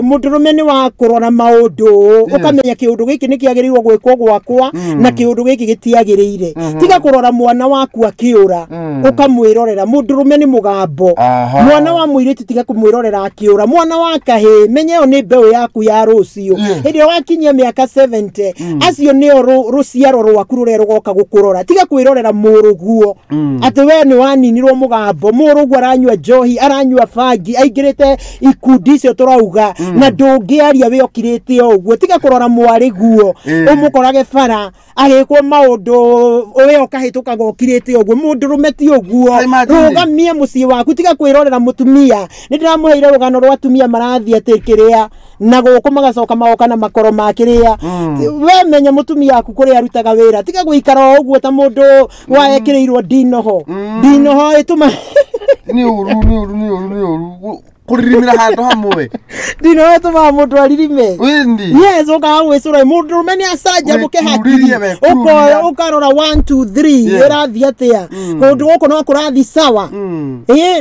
Speaker 2: mundurume ni wa kurora maundu ukamenya kiundu giki ni kiagirirwo gwikwo gwakwa na kiundu giki gitiagirire tiga kurora mwana waku akiura ukamwirorera mundurume ni mugambo mwana wa muiriti tiga kumwirorera akiura mwana wa kahe menye ni mbeu yaku ya rucio hindi wakinyia miaka 70 acio ni ruciaro rwaku rurerwoka gukurora tiga kwirorera muruguo ati we ni waninirwo mugambo muruguo aranywa njohi aranywa fangi aingirite ikundi icio turauga na ndungiaria we okirite oguo tiga kurora mwari guo umukorage bara agikwo maundu we okahituka gokirite oguo mundurume ti oguo rugamie mucii waku tiga kwirorera mutumia ndiramuheire rugano rwa atumia marathi atikiria na guku magacoka magoka na makoro makiria we menya mutumia aku kuri arutaga wira tiga guikara oguo ta mundu waekirirwo dinoho ituma
Speaker 1: ni uru kuririmira handu hamwe
Speaker 2: dino ituma mundu aririme yes uka gwicura mundu meni asaja muke hakiri ukarora 1 2 3 irathi atia kundu guko no kurathi sawa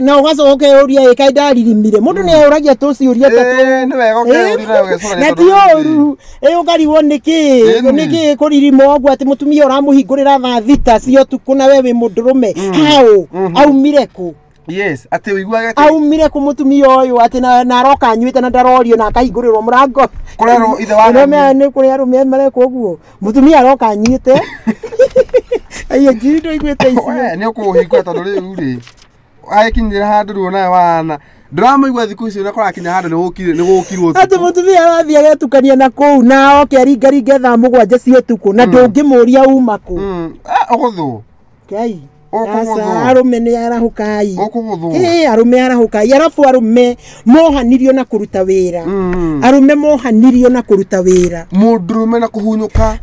Speaker 2: na ugacoke uria ikaida ririmire mundu ni uragia tuci uria tatu
Speaker 1: ni wega ukiurira ugecura
Speaker 2: na ti oru ukariwo niki kuririmo ogwo ati mutumia uramuhingurira tha thita cio tukuna wewe mundurume hao aumire ku
Speaker 1: yes ati wiguaga
Speaker 2: ati aumire ku mutumia uyu ati na aroka anyuite na ndarorio na akahingurirwo murango
Speaker 1: kurero ithe wa
Speaker 2: ni kuri arume mareko oguo mutumia aroka anyuite ayo jindo igwete icio
Speaker 1: ni ukuhingura tondu riu ri aikinyira handu ruona wana drama igwa thiku icio nakora kinya handu ni gukirwo
Speaker 2: ati mutumia arathi agetukania na kuu na oke aringaringe tha mugwanja cio tuku na ndungimuria uma ku
Speaker 1: oguthu
Speaker 2: kai asa arume ni arahukai
Speaker 1: okuguthu
Speaker 2: arume arahukai arafu arume mohanirio na kuruta wira arume mohanirio na kuruta wira
Speaker 1: mundurume na kuhunyuka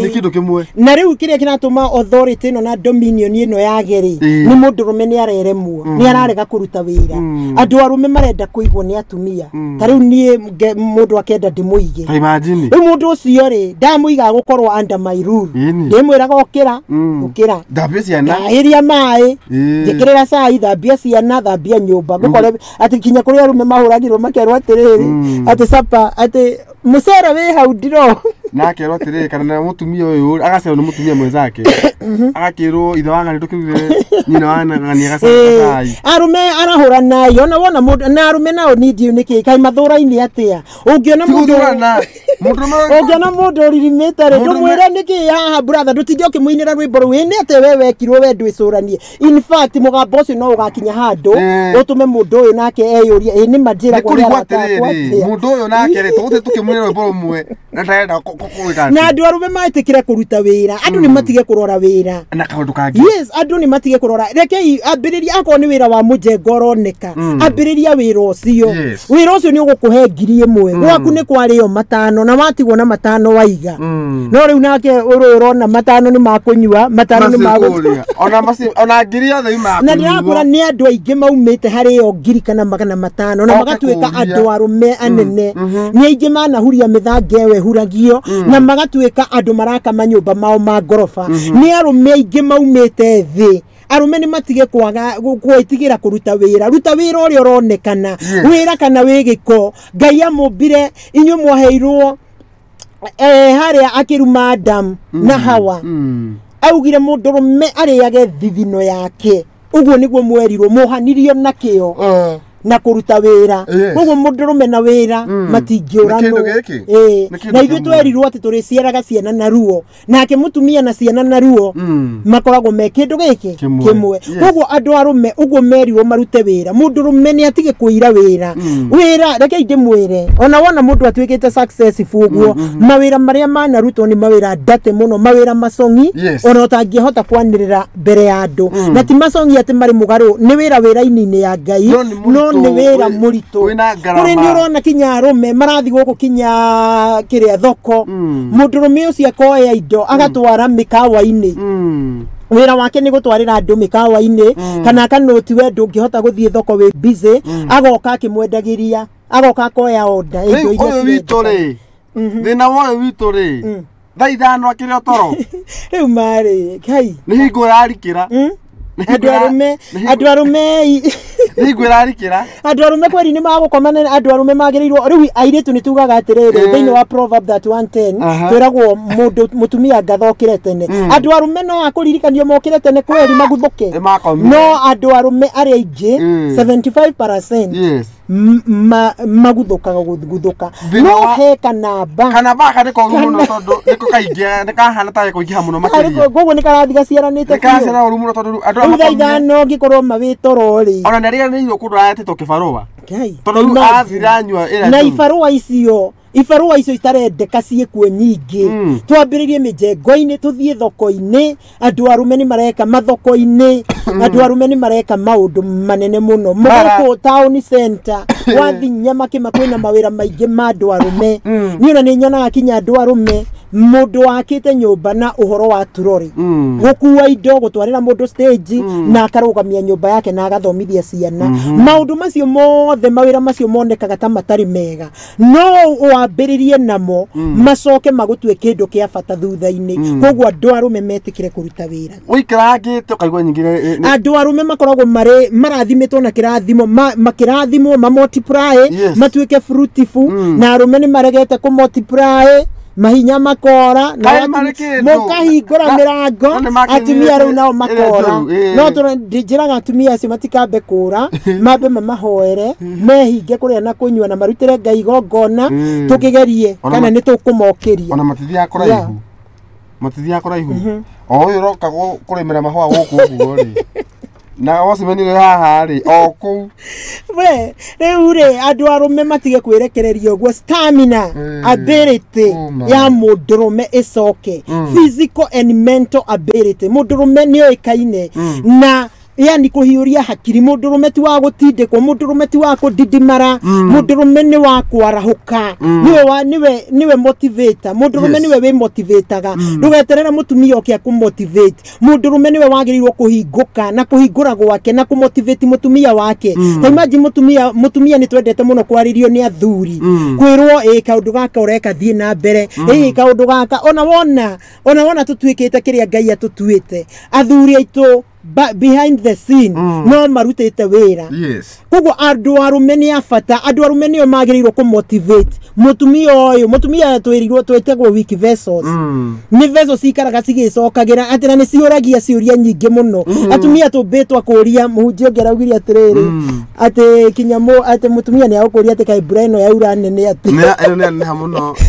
Speaker 1: ni kindu kimwe
Speaker 2: na riu kiria kinatuma authority no na dominion ino yageri ni mundurume ni areremwo ni ararega kuruta wira andu arume marenda kuigwo ni atumia tariu ni mundu akenda ndimuige
Speaker 1: imagine
Speaker 2: mundu ucio ri ndamuiga gukorwo under my rule ndimwiraga ukira
Speaker 1: ndabia ciana
Speaker 2: mai njikirira cai thambia ciana thambia nyumba ngukore ati kinya kuri arume mahuragirwo makerwo atiriri ati sapa ati musera we hau ndiro
Speaker 1: nake rotiriri kana na mutumia uyu agacero ni mutumia mwenzake agakirwo ithe wanga ni tukirire nyina wana ngani agacai
Speaker 2: arume arahura nayo na wona mundu na arume nao nindi niki kai mathura-ini atia ungiona mundu ungiona mundu uririmite ri ndumwire niki haha brother ndutithio kimuinira rwimbo rwini ati we wekirwo we ndwicuranie in fact mugambo ucio no ugakinya handu utume mundu uyu nake eyuria ni majira
Speaker 1: kwa mundu uyu nake ri tuguti tukimwira rwimbo rumwe na ndaenda
Speaker 2: na andu arume maitikire kuruta wira andu ni matige kurora wira
Speaker 1: na kaundu kangi
Speaker 2: yes andu ni matige kurora rekei ambiriria akon ni wira wa mujengo roneka ambiriria wira ucio wira ucio ni ugukuhe 1,000 gwaku ni kwario matano na watigwo na matano waiga no riu nake urona matano ni makunyua matano ni maguria
Speaker 1: ona ngiri yothe ima
Speaker 2: na ndirakora ni andu aingi maumite hari yo ngiri kana magana matano na magatuika andu arume anene ni aingi manahuria mithange we huragio na magatuika andu maraka manyumba mao ma gorofa ni arume aingi maumite thi arume ni matige kwaga gwitigira kuruta wira uria uronekana wira kana wigiko Ngai amumbire inyu mwaheirwo haria akiruma Adam na Hawa augire mundurume ariage thithino yake uguo niguo mwerirwo muhanirio nakio na kuruta wira koguo mundurume na wira matingiurano na ithuĩ twerirwo atĩ tũrĩciaraga ciana na ruo nake mũtumia na ciana na ruo makoragwo me kĩndũ gĩkĩ kĩmwe koguo andũ arume ũguo merirwo marute wĩra mũndũrume nĩ atige kũira wĩra reke ndĩmwĩre ona wona mũndũ atuĩkĩte successful ũguo mawĩra marĩa manarutwo nĩ mawĩra ndate mũno mawĩra macongi ona ũtangĩhota kwanĩrĩra mbere ya andũ na ti macongi atĩ marĩ mũgarũ nĩ wĩra wĩra-inĩ ya Ngai no nĩ wĩra mũritũ kũrĩ nĩ ũrona kinya arũme marathi gũkũ kinya kĩrĩa thoko mũndũrũme ũcio akoya indo agatwara mĩkawa-inĩ wĩra wake nĩ gũtwarĩra andũ mĩkawa-inĩ kana akanoti we ndũngĩhota gũthiĩ thoko wĩ busy agoka akĩmwendagĩria agoka akoya order indo iria
Speaker 1: witũ-rĩ thĩna wa ũyũ witũ-rĩ thaa ithano akĩrĩ toro
Speaker 2: rĩu marĩ kai
Speaker 1: nĩ hingo yarikĩra
Speaker 2: andũ arume
Speaker 1: hingo yarikĩra
Speaker 2: andũ arume kweri nĩ magũkomana andũ arume magĩrĩirwo rĩu airĩtu nĩ tugaga atĩrĩrĩ thĩinĩ wa proverb that 110 twĩragwo mũndũ mũtumia ngathokĩre tene andũ arume no akũririkanio mokĩre tene kweri maguthũke no andũ arume arĩa aingĩ 75% maguthũkaga guthũka no he kanamba
Speaker 1: kanĩ koru mũno tondũ nĩko kaingĩ nĩ kahana ta kũingĩha mũno makĩria
Speaker 2: koguo nĩ karathi gaciaranĩte
Speaker 1: nĩ gaciara ũru mũno tondũ andũ
Speaker 2: thaa ithano ngĩkorwo mawĩtoro-rĩ
Speaker 1: ona nĩ rĩanĩirwo kũndũ rayatĩtwo kĩbarũa tondũ rĩu athira anyua
Speaker 2: na ibarũa icio itarendeka ciĩkuo nyingĩ twambĩrĩrie mĩjengo-inĩ tũthiĩ thoko-inĩ andũ arume nĩ mareka mathoko-inĩ andũ arume nĩ mareka maũndũ manene mũno mũgũkũ town center wathi Nyamakĩma kwĩna mawĩra maingĩ ma andũ arume niĩ ona nĩ nyonaga kinya andũ arume mũndũ wakĩte nyũmba na ũhoro wa turori gũkua indo gũtwarĩra mũndũ stage na akarũgamia nyũmba yake na agathomithia ciana maũndũ macio mothe mawĩra macio monekaga ta matarĩ mega no wambĩrĩrie namo macoke magũtue kĩndũ kĩa bata thutha-inĩ koguo andũ arume metĩkĩre kũruta wĩra
Speaker 1: ũikarangĩte ũkaigua nyingĩ
Speaker 2: andũ arume makoragwo marathimĩtwo na kĩrathimo makĩrathimwo mamultiply matuĩke fruitful na arume nĩ maregete kũmultiply mahinya makora na mũkahingũra mĩrango atumia rĩu nao makora no njĩraga atumia acio matikambe kũra mambe mamahoere mehinge kũrĩa na kũnyua na marutĩre Ngai igongona tũkĩgerie kana nĩ tũkũmokĩria
Speaker 1: ona matithiaga kũraihu o ũyũ ũroka kũrĩmĩra mahũa gũkũ ũguo-rĩ na wosimenire haha-rĩ o kũu
Speaker 2: we rĩu-rĩ andũ arume matige kwĩrekereria ũguo stamina ability ya mũndũrũme ĩcoke physical and mental ability mũndũrũme nĩ oĩkaine na yani kuhiuria hakiri mũndũrũme ti wa gũtindĩkwo mũndũrũme ti wa kũndindimara mũndũrũme nĩ wa kwarahuka niwe motivator mũndũrũme niwe wĩ motivatorga ndũgeterera mũtumia oke akũmotivate mũndũrũme niwe wagĩrĩirwo kũhingũka na kũhingũra gwake na kũmotivate mũtumia wake ta imagine mũtumia nĩ twendete mũno kwarĩrio nĩ athuri kwĩrwo kaũndũ gaka ũreka thiĩ na mbere kaũndũ gaka ona wona tũtuĩkĩte kĩrĩa Ngai atũtuĩte athuri aitũ behind the scene no marutĩte wĩra koguo andũ arume nĩ abata andũ arume nĩo magĩrĩirwo kũmotivate mũtumia twĩrirwo twĩtagwo weak vessels nĩ vessels ikaraga cigĩcokagĩra atĩ na nĩ ciũragia ciũria nyingĩ mũno atumia tũmbĩtwo kũria mũhunjia ũngĩ araugire atĩrĩrĩ atĩ kinyamo atĩ mũtumia nĩ agũkũria atĩ kaĩ mbura ĩno yaura nene atĩ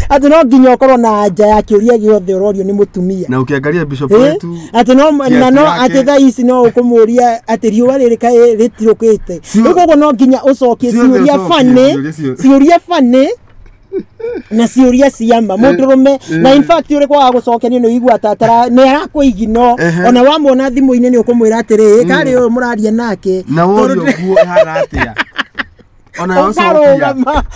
Speaker 2: atĩ no nginya ũkorwo na anja ya kĩũria gĩothe ũrorio nĩ mũtumia
Speaker 1: na ũkĩangalia bishop wetu
Speaker 2: atĩ no atĩ thaa ici no ũkũmũria atĩ riũa rĩrĩ kaĩ rĩtirũkĩte koguo no nginya ũcokie ciũria bane na ciũria ciama mũndũrũme na in fact ũrĩ kwaga gũcokia nĩ ũigua tatara nĩ arakũigino ona wamwona thimũ-inĩ nĩ ũkũmwĩra atĩrĩ karĩ ũyũ mũraria nake
Speaker 1: na ũyũ nguo ĩhana atĩa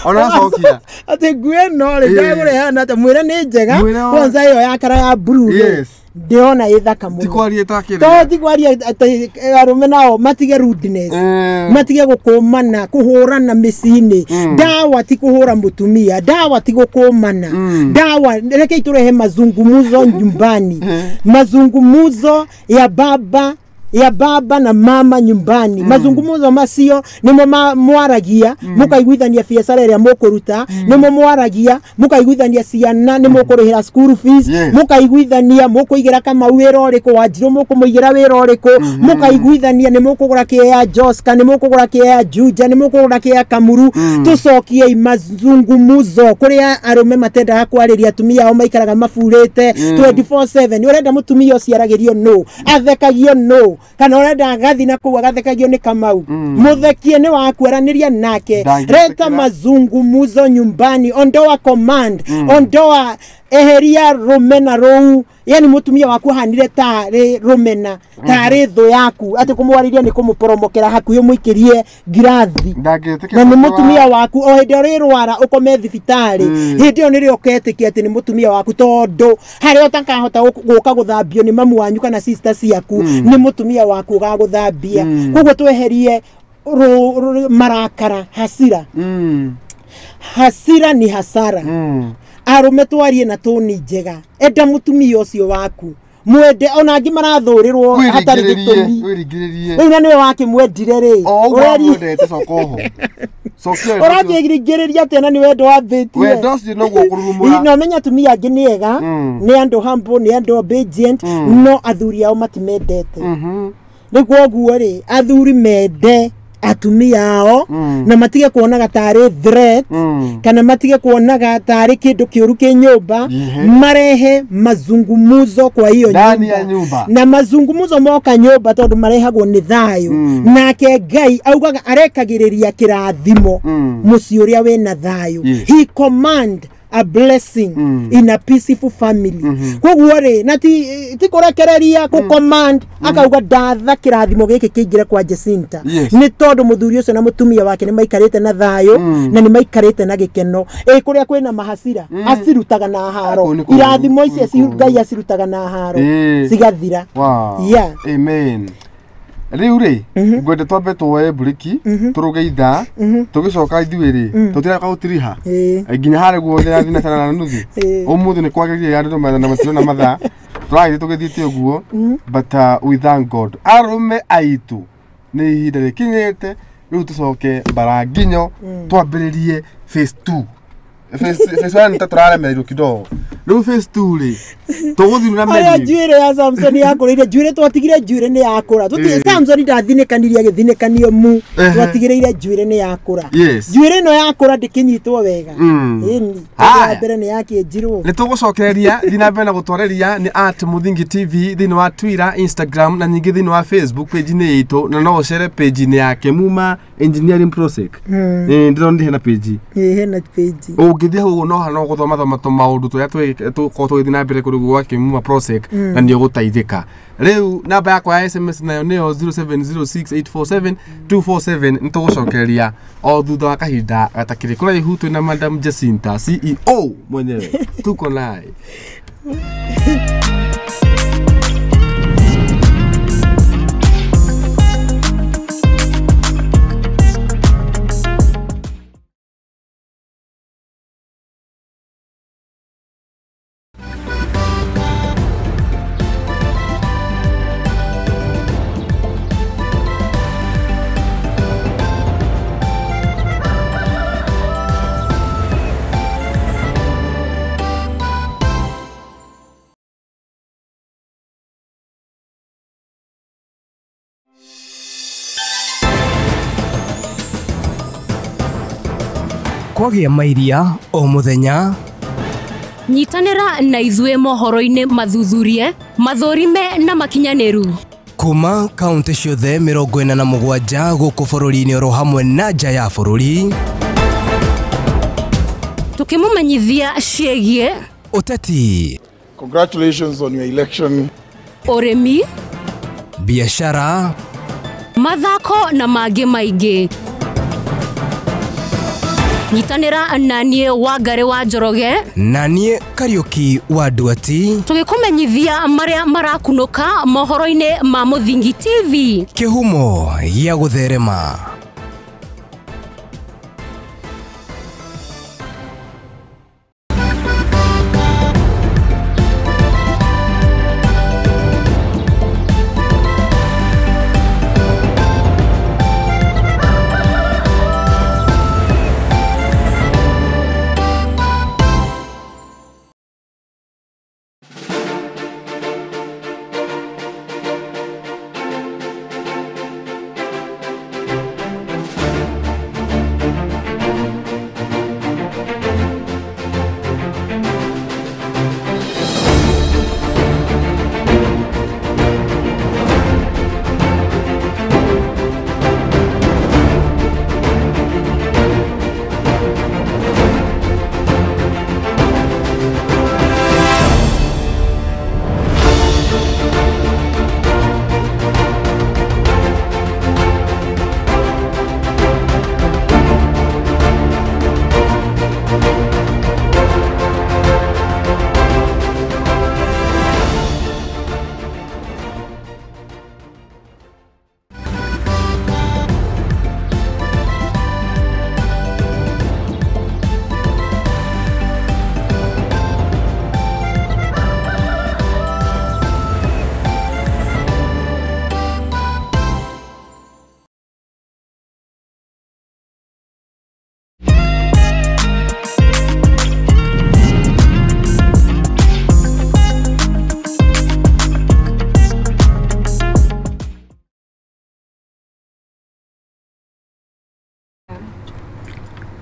Speaker 1: ona cokia
Speaker 2: atĩ nguo ĩno rĩ ndagũre hana atĩ mwĩre nĩ njega kwanza ĩyo ya kara ya blue ndĩona ĩthaka mũno tikwaria atĩ arume nao matige rudeness matige gũkũmana kũhũrana mĩciĩ-inĩ ndawa ti kũhũra mũtumia ndawa ti gũkũmana ndawa rekei tũrehe mazungumuzo nyumbani mazungumuzo ya baba ya baba na mama nyumbani. Mazungumzo macio nimo mwaragia mukaiguithania biacara ĩrĩa mũkũruta, nimo mwaragia mukaiguithania ciana, nimo kũrĩhĩra school fees, mukaiguithania mũkũigĩra kama wĩra ũrĩkũ, Wanjirũ mũkũmũigĩra wĩra ũrĩkũ, mukaiguithania nimo kũgũra kĩa Joska, nimo kũgũra kĩa Juja, nimo kũgũra kĩa Kamuru. Tucokie mazungumzo kũrĩa arũme matendaga kwarĩria atumia ao maikaraga mafurĩte 24/7. Urenda mutumia ũciaragĩrio no, athekagio no, kana urenda agathi na kũu agathekagio nĩ Kamau. Muthekie nĩ wakuaranĩria nake. Reta mazungumzo nyumbani, ondoa command, ondoa eheria rumena rou. Yani mutumia waku hanire tare rumena, tare tho yaku, ati kumwariria ni kumuporomokera hakuhi muikirie ngirathi. Na ni mutumia waku o hindi uri rwara ukome thibitari, hindi yo niri oketiki ati ni mutumia waku, tondu hari utakahota guka guthambio ni mamu wanyu kana sister ciaku, ni mutumia waku gaguthambia. Koguo tweherie marakara, hasira. Hasira ni hasara. Arume twarie na toni njega. Enda mutumia ucio waku, mwende ona angi marathurirwo hatari gitumi. Ina niwe wake mwendire ri. Urendete sokoho. Uragiriria tena ni wendo wa beti.
Speaker 1: Wendo ucio no gukurumura.
Speaker 2: Ino menya tumia angi ni ega, ni andu humble, ni andu obedient, no athuri ao matimendete. Niguo guo ri, athuri mende atumia ao na matige kuonaga tari threat kana matige kuonaga tari kindu kiuru ki nyumba. Marehe mazungumuzo kwa hiyo nyumba, na mazungumuzo moka nyumba tondu marehagwo ni thayo. Nake Ngai augaga arekagiriria kirathimo muci uria wena thayo. He command a blessing in a peaceful family. Koguo ri na ti kurekereria ku command akauga ndatha kirathimo giki kiingire kwa Jacinta. Ni tondu muthuri ucio na mutumia wake ni maikarite na thayo na ni maikarite na gikeno. Kuria kwina mahasira acirutaga na haro. Irathimo icio Ngai acirutaga na haro cigathira.
Speaker 1: Amen. Riu ri ngwende twambe tuoye buriki turugeitha tugicoka ithuiri tutiraka gutiriha nginya hari guo thina thina sana na nuthi umuthi ni kwagiriria andu na matiro na mathaa turathi tugithiite uguo, but we thank God. Arume aitu ni ihinda rikinyite riu tucoke baranginyo twambiririe phase 2. Phase 1 taturaremererwo kidogo. Riu phase 2 ri tuguthiruna meri. Aya njuire ya Samson yakurire njuire twatigire njuire ni yakura. Tuti Samson ndathinekaniria githinikanio mu twatigireire njuire ni yakura. Njuire no yakura ndikinyitwo wega. Ini mbere ni yakinjirwo. Ni tugucokereria thina mbere na gutwareria ni @muthingi TV thini wa Twitter, Instagram na nyingi thini wa Facebook page ni itu, na no share page ni ya Kemuma Engineering Prosec. Ndiro hena page. Hena page. Ngithia hugo no hano guthoma maundu tuya tukoto githina mbere kuri gwa Kemuma Prosec na ndio gutaithika. Riu namba yakwa ya SMS nayo ni 0706847247. Nitugucokereria o thutha wa kahinda gatakiri kuraihu twina Madam Jacinta CEO mwenyewe tuko naye.
Speaker 3: Kwagia mairia o muthenya,
Speaker 4: nyitanira na ithue mohoro-ini mathuthurie mathorime na makinyaniru
Speaker 3: kuma kaunti ciothe 47 guku bururi-ini oro hamwe na nja ya bururi,
Speaker 4: tukimumenyithia ciegie
Speaker 3: uteti.
Speaker 5: Congratulations on your election.
Speaker 4: Urimi,
Speaker 3: biashara,
Speaker 4: mathako na mangĩ maingĩ. Nyitanira nanie Wangari wa Njoroge
Speaker 3: nanie Kariuki wa Nduati,
Speaker 4: tugikumenyithia maria marakunuka mohoro-ini ma Muthingi TV.
Speaker 3: Kihumo ya gutherema.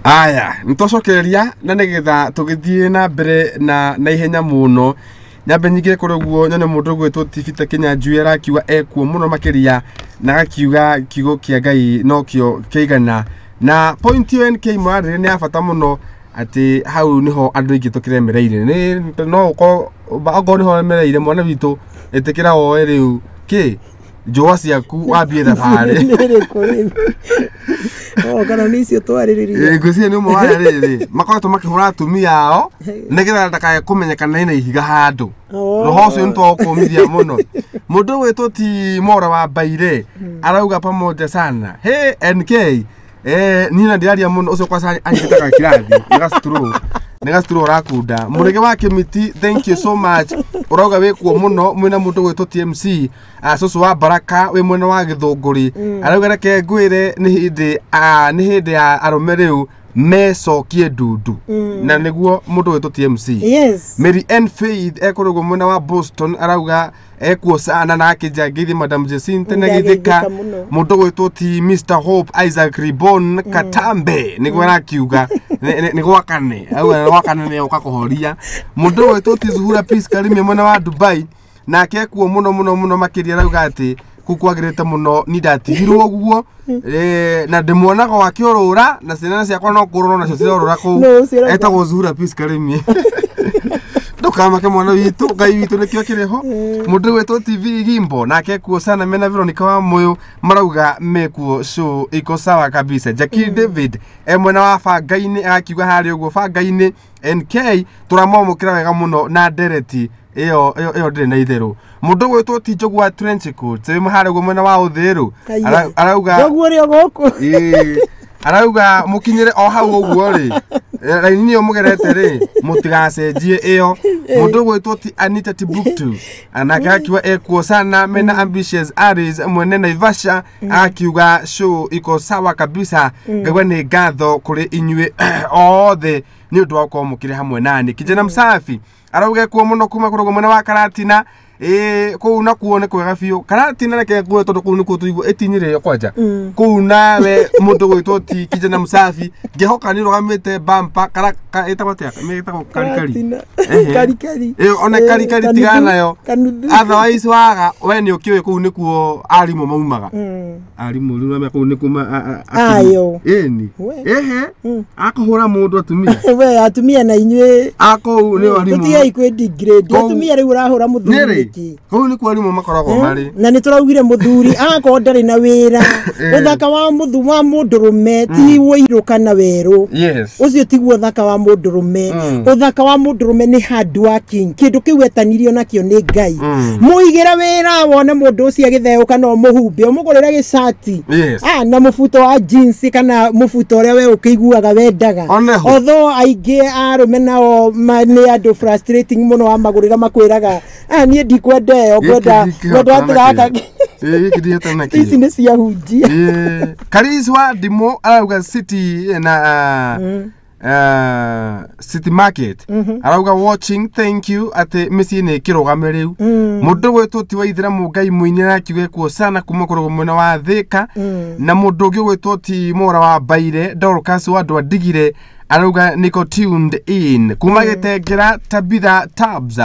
Speaker 1: aya nitocokereria na nigetha tugithie na mbere na ihenya muno nyambe nyingire kuruguo nyone mundu gwetwo tifite Kenya Njiri arakiuga ekuo muno makiria na gakiuga kiugo kia Ngai no kio keigana na point yo NK Njiri ni afata muno ati hau niho andu ingi tukiremereire ni no ko bago niho remereire mwana witu etekira o riu ki joa ciaku wambie thabari
Speaker 2: kana nicio twaririria
Speaker 1: ngucie ni mo waya riri makoretwo makihura atumia ao nigetha ndakaye kumenyekana ina ihiga handu roho ucio nitwakumithia muno mundu wetwo ti mora wa Baire arauga pamoja sana he NK nina ndiaria muno ucio kwa sana anyitaka kirathi negastro rakunda murege wa Kimiti thank you so much urauga wekuo muno mwina mundu gwetwo TMC asoso wa Baraka we mwena wa Githunguri arauga reke ngwire ni hindi ya aromereu mecokie ndundu na niguo mundu gwetwo TMC
Speaker 2: yes
Speaker 1: Mary N Faith ekurugo mwena wa Boston arauga ekuo sana na akijangithi Madam Jacinta na githika mundu gwetwo ti Mr Hope Isaac Ribon Katambe niguo arakiuga niguo kane au wakane ne ukakohoria mundu gwetwo ti Zuhura Peace Karimi mwena wa Dubai na akekuo muno makiria arauga ati kukwagirite muno ni ndatigirwo guo na ndimuonaga wakiorura na ciana ciakwa no kurora nacio ciorura ku etagwo Zuhura Peace Karimi ndukama ke mwana witu Ngai witu nikio kireho mundu wetwo TV Gimbo na akekuo sana mena Veronica wa Moyo marauga mekuo show iko sawa kabisa Jackie David mwena wa Fangaini akiuga hari uguo Fangaini NK turamomukira wega muno na dereti iyo ndire na itheru mundu gwetwo ti Njogu wa Trench Coat we mahare go mwena wa uthiru arauga
Speaker 2: Njogu ri goku
Speaker 1: arauga mukinyire o hau uguo ri raini niyo mugerete ri mutigacenjie iyo mundu gwetwo ti Anita Tibuktu anaka akiwa ekuo sana mena ambitious Aries mwene Naivasha akiuga show iko sawa kabisa ngagwa ni ngatho kuri inyue othe ni undu wa ko mukire hamwe nani kijana msafi arauga ekuo muno kuma kurugo mwena wa Karatina ko na kuone kwega biu Karatina reke ngwe tondu ku niku tuigu etinyire yo kwanja ku nawe mundu gwitwo ti kijana msafi ngehoka ni rogamite bampa karaka etagwate metagwo karikari ona karikari tigana yo otherwise waga we ni ukiwe ku nikuo arimu maumaga arimu riu na ku nikuma
Speaker 2: ayo
Speaker 1: ni akohura mundu atumia
Speaker 2: we atumia na inywe
Speaker 1: ako ni arimu
Speaker 2: tutia ikwe degrade atumia riu urahura muthuri
Speaker 1: ko ni ku arimu makoragwo mari
Speaker 2: na ni turaugire muthuri ako ndari na wira uthaka wa muthu wa mundurume ti wiruka na weru
Speaker 1: yes
Speaker 2: ucio tiguo thaka wa mundurume uthaka wa mundurume ni hard working kindu kiu etanirio nakio ni Ngai muigira wira wone mundu ucio agitheuka no muhumbe umugurira gicati na mufuto wa jeans kana mufuto uria we ukiguaga wendaga although aige arume nao ni andu frustrating muno wa magurira makwiraga nie ndikwendeo kwenda atiraka isi ni cia hunjia
Speaker 1: Karizwa Dimo arauga City na City Market arauga watching thank you ate misi ni kirogame riu mundu gwetwo ti waithira Ngai muinyira akiuga kuo sana kuma kurugo mwena wa Thika na mundu ungi gwetwo ti mora wa Baire Dorcas wa andu adigire arauga niko tuned in kuma gitengera Tabitha Tabs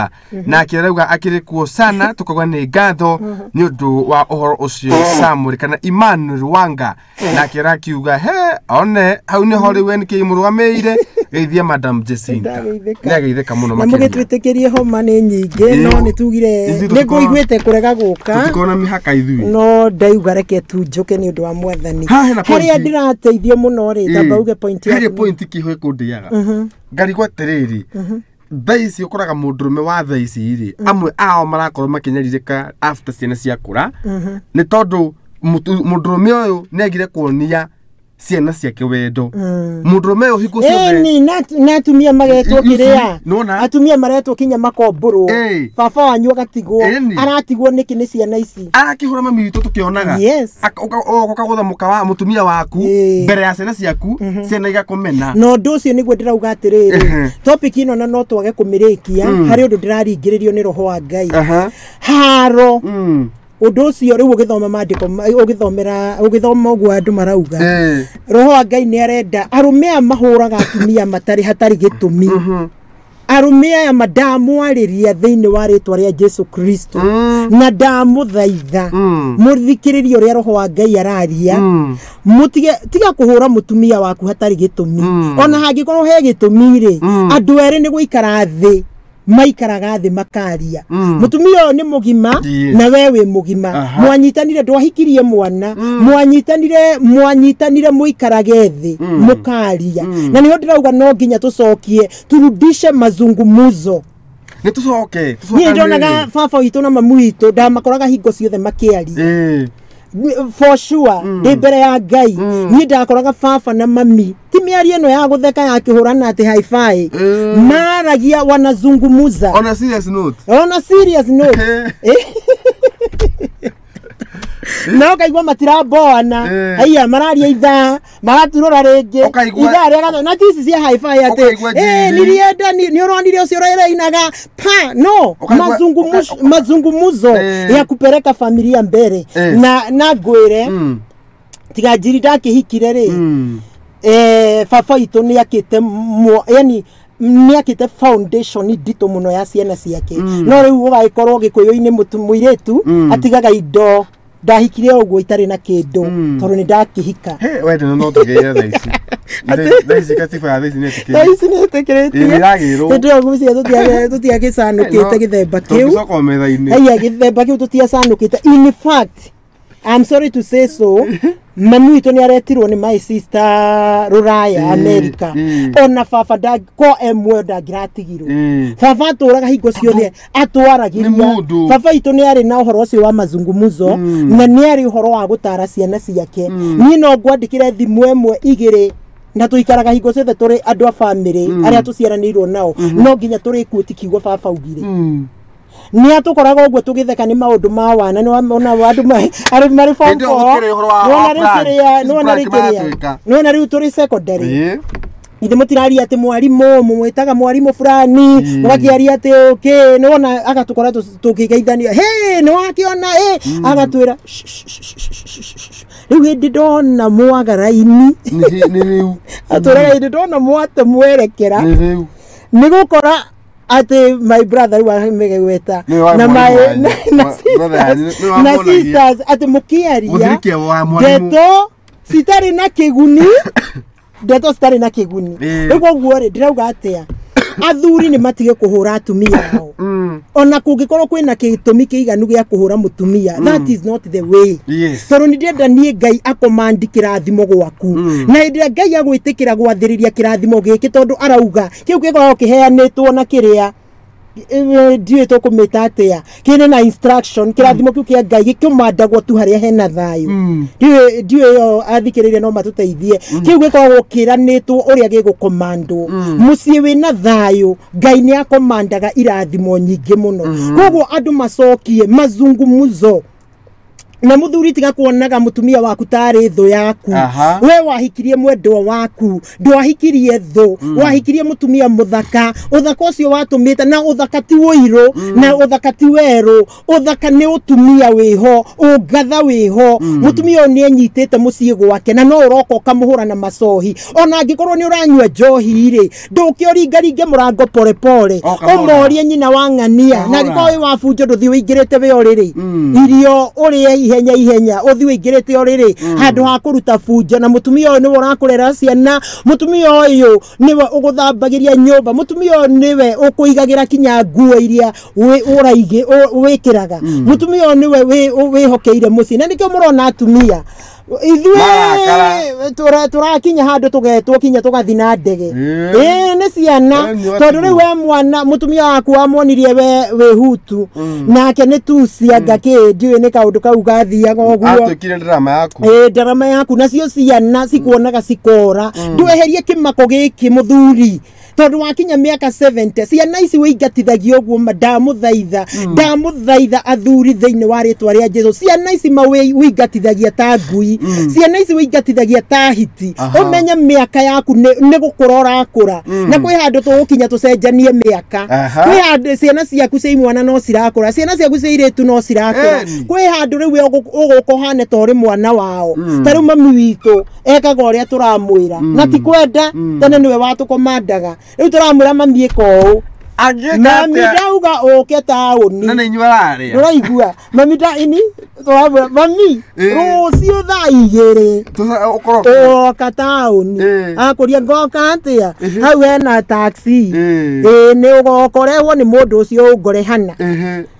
Speaker 1: na akirauga akiri kuo sana tukagwa ni ngatho ni undu wa uhoro ucio Samuel kana Emmanuel Wanga na akirakiuga one hau ni hori wen ki murugameire geithia Madam Jacinta na geitheka muno
Speaker 2: makiria mugitwitikirie homa ni nyinge no ni tugire ni kuiguite kurega guka
Speaker 1: tukona mihaka ithui
Speaker 2: no ndaiuga reke tu njoke ni undu wa mwathani haria ndirateithie muno ri tambauge point ya
Speaker 1: kiho kundiaga ngari kwa tereri thaisi ukoraga mundurume wa thaisi ri amwe ao marakorwo makinyaririka after ciana ciakura ni tondu mundurume uyu negire kuonia ciana ciake wendo mundurume uyu hiko ciothe
Speaker 2: ni natumia magetwo kiria atumia maretwo kinya makomburu baba wanyu agatigwo aratigwo niki ni ciana ici
Speaker 1: arakihura mami witu tukionaga ukagutha muka wa mutumia waku mbere ya ciana ciaku ciana igakomena
Speaker 2: no ndu ucio niguo ndirauga atiriri topic ino na no twage kumirikia hari undu ndiraringiririo ni roho wa Ngai haro undu ucio riu ugithoma mandiko ugithoma uguo andu marauga roho wa Ngai ni arenda arume aya mahuraga atumia hatari gitumi arume aya madamwariria thiini wa ritwa ria Jesu Kristo na ndamuthaitha muthikiririe uria roho wa Ngai araria mutige tiga kuhura mutumia waku hatari gitumi ona hangikorwo he gitumi ri andu eri ni guikara thi maikaraga thi makaria mutumia ni mugima na wewe mugima mwanyitanire ndwahikirie mwana mwanyitanire muikarage thi mukaria na niho ndirauga no nginya tucokie turudishe mazungumuzo
Speaker 1: ni tucoke
Speaker 2: ni ndonaga baba witu na mamu witu ndamakoraga hingo ciothe makiaria for sure ndi mbere ya Ngai ni ndakoraga baba na mami ti miari eno ya gutheka ya kihurana ati high five maragia wanazungumuza
Speaker 1: on a serious note
Speaker 2: no kaigwa matiraboana aya mararia itha magaturora ringi itha ria na tisi cia high five ati nirienda ni uronire ucio rereinaga pa no mazungumuzo ya kupeleka familia mbele na ngwire tiga Njiri ndakihikire ri baba itu ni akite yani ni akite foundation ndito muno ya ciana ciake no riu ugaikorwo gikuyu-ini muiretu atigaga indo ndahikire uguo itari na kindu tondu ni ndakihika
Speaker 1: wende no tugeire thaisi katiba ya thaisi
Speaker 2: ni tekeretie ndio gucia tutiagicanukite githemba kiu aya githemba kiu tutiacanukite in fact I'm sorry to say so mami itu ni aretirwo ni my sister Ruraya America ona baba da ko emwe da gratigiro baba turaga hingo ciothe atwaragiria baba itu ni ari na uhoro ucio wa mazungumuzo na ni ari uhoro wa gutara ciana ciake ni no ngwandikire thimu emwe igire na tuikaraga hingo ciothe turi andu a family aria tuciaranirwo nao no nginya turi kutikigwo baba ugire ni atukoraga uguo tugitheka ni maundu ma wana ni ona wandu ari mari form 4 no riu turi secondary ithe mutiraria ati mwarimu mumwitaga mwarimu fulani mugakiaria ati okay ni wona agatukora tukigeithania ni wakiona agatwira riu hindi ndona mwagaraini
Speaker 1: ni riu
Speaker 2: aturaga hindi ndona mwate mwerekera ni gukora ati my brother wa megeweta na my na sisters ati mukiaria deto sitari na kiguni deto sitari na kiguni ego guore ndirauga atia athuri ni matige kuhura atumia hao ona kungikorwo kwina gitumi kiiganu gia kuhura mutumia that is not the way toro ni ndenda nie Ngai akomandi kirathimo gwaku na ndenda Ngai agwitikira gwathiriria kirathimo giki tondu arauga kiu gikorwo kiheanitwo na kiria ndiye to kumeta atia kine na instruction kirathimo kiu kia Ngai gikumandagwo tu haria hena thayu ndiye yo athikiriria no matuteithie kiu gikorwo kiranitwo uria gigukomandwo mucie wina thayu Ngai ni akomandaga irathimo nyingi muno koguo andu macokie mazungumuzo na muthuri tiga kuonaga mutumia waku tari thu yaku we wahikirie mwendwa waku ndwahikirie thu wahikirie mutumia muthaka uthaka ucio watumita na uthaka ti woiro na uthaka ti weru uthaka ni utumia wiho ungatha wiho mutumia ni enyitete mucie gwake na no uroko kamuhura na macohi ona angikorwo ni uranywa njohi ri ndukioringaringe murango pole pole umorie nyina wa ng'ania na ngiko wafunjo nduthi wingirite we oriri irio uri ihenya uthi wingirite oriri handu ha kuruta funjo na mutumia uyu niwe urakurera ciana mutumia uyu niwe uguthambagiria nyumba mutumia uyu niwe ukuigagira kinya nguo iria uraige wikiraga mutumia uyu niwe wihokeire muci na nikio murona atumia ithuĩ turakinya handu tugetwo kinya tugathina ndege ni ciana tondu riu we mwana mutumia waku amwonirie we hutu nake ni tucia ngaki ndiwe ni kaundu kau gathiaga uguo
Speaker 1: atwikire
Speaker 2: ndarama yaku nacio ciana cikuonaga cikora ndweherie kimako giki muthuri tondu wakinya miaka 70 ciana ici wingatithagio uguo ndamuthaitha athuri thiini wa ritwa ria Jesu ciana ici wingatithagia ta ngui tahiti ciana ici wĩingatithagia tahiti ũmenye mĩaka yaku nĩ gũkũra ũrakũra na kwĩ handũ tũgũkinya tũcenjanie mĩaka kwĩ handũ ciana ciaku cia imwana no cirakũra ciana ciaku cia irĩtu no cirakũra kwĩ handũ rĩu ũgũkũ hane torĩ mwana wao ta rĩu mami witũ ekaga ũrĩa tũramwĩra na ti kwenda tene nĩwe watũkomandaga rĩu tũramwĩra mami ĩka ũũ mami ndauga ũke taũni
Speaker 1: na nĩ inyuĩ ararĩa
Speaker 2: ndũraigua mami ini tũramwĩra mami rũciũ thaa 2 ũka taũni akũria ngoka atĩa hau hena taxi nĩ ũgokorehwo nĩ mũndũ ũcio ũngore hana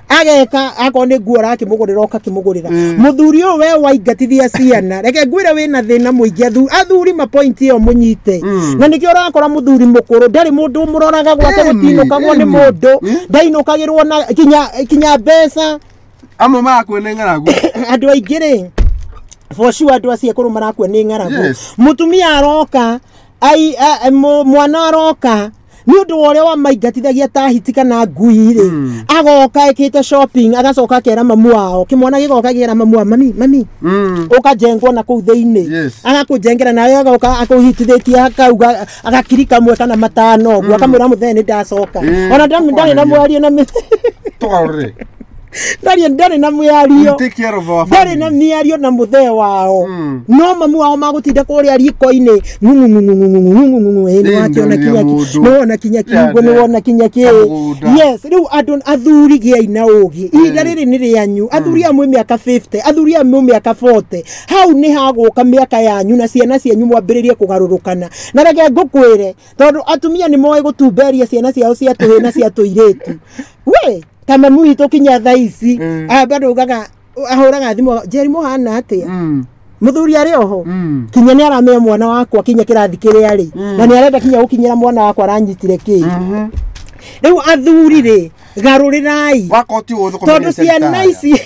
Speaker 2: ageka akone nguo rakimugurira okakimugurira muthuri o we waingatithia ciana reke ngwira wina thina muingi athuri ma point iyo munyite na nikio rakora muthuri mukuru ndari mundu muroraga gwake gutinukagwo ni mundu ndainukagirwo na kinya mbeca
Speaker 1: amwe makwene ng'aragu
Speaker 2: andu aingire for sure andu acie kuru marakwene ng'aragu mutumia aroka mwana aroka ni undu wore wa maingatithagia tahiti kana ngui ri agoka ekite shopping agacoka kera mamu wao kimwana gigoka gera mamu mami ukajengwo na kuu theini agakujengera nawe agoka akuhitithĩtie akauga agakirika mwe kana matano gwa kamwira mutheni ndacoka ona ndari na mwario na
Speaker 1: tugarure
Speaker 2: ndari na mwario ndari na mwario na muthee wao no mamu wao magutinda kuria riko-ini no kinya kiugo no kinya ki yes riu andu athuri giai na ugi ihinda riri ni rianyu athuri amwe miaka 50 athuri amwe miaka 40 hau ni haguka miaka yanyu na ciana cianyu mwambiririe kugarurukana na reke ngukwire tondu atumia ni moe gutumberia ciana ciao cia tuhina cia tuiretu we kama mwito kinya thaici bado ugaga ahuraga thimu Jerimo hana atia muthuri ari oho kinya ni aramea mwana wakwa kinya kirathi kiria ari na ni arenda kinya gukinyira mwana wakwa aranyitire ki riu athuri ri garurirai
Speaker 1: wakoti wothe
Speaker 2: tondu ciana ici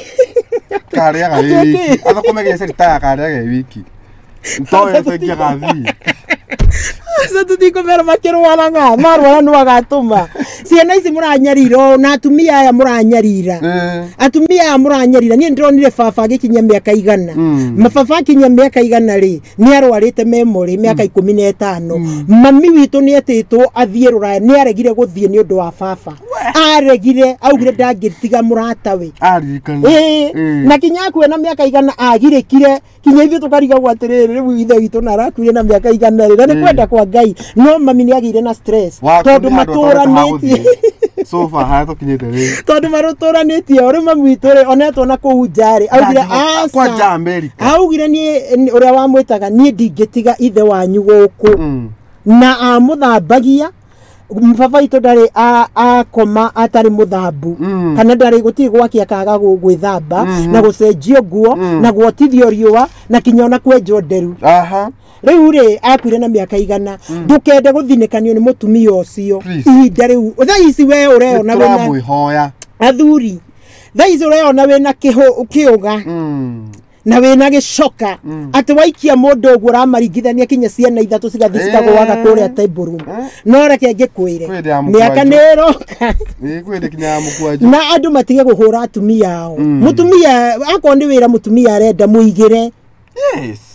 Speaker 1: kariaga wiki athakomegia seritaya kariaga wiki ntoe tegia gathi
Speaker 2: Sasa tutiko makirwara nga marwara no agatuma ciana ici muranyarira na atumia aya muranyarira atumia aya muranyarira ni ndronire baba gikinya miaka igana mababa kinya miaka igana ri ni arwarite memory miaka 15 mami witu ni etitwo athie ruraya ni aregire guthie ni undu wa baba aregire augire ndangitiga muratawe
Speaker 1: aririkana
Speaker 2: na kinya kwena miaka igana agirikire kinya ithu tukariga gwatiriri riu ithe witu na arakuire na miaka igana ri na ni kwenda kwa Ngai no mami ni agire na stress tondu maturanetie
Speaker 1: sofa hato kinyete ri
Speaker 2: tondu maruturanetie ori mami witu ri onetwo na kuu njari augire
Speaker 1: kwa America
Speaker 2: augire ni uria wamwitaga ni ndingitiga ithe wanyu guku na amuthambagia baba itu ndari akoma atari muthambu kana ndari guti gwaki akaga gwithamba na gucenjio nguo na gwotithio riua na kinya ona kwenjwo nderu riu ri akwire na miaka igana ndukende guthinikanio ni mutumia ucio ihinda riu thaa ici we ureona wena
Speaker 1: mwihoya
Speaker 2: athuri thaa ici ureona wena kiuga na wena gicoka ati waikia mundu uguo ramaringithania kinya ciana ithatu cigathi cikagwaga kuria table room no reke ngikwire miaka niroka
Speaker 1: kwende kinya mukwaji
Speaker 2: na andu matige guhura atumia ao mutumia akoni wira mutumia arenda muigire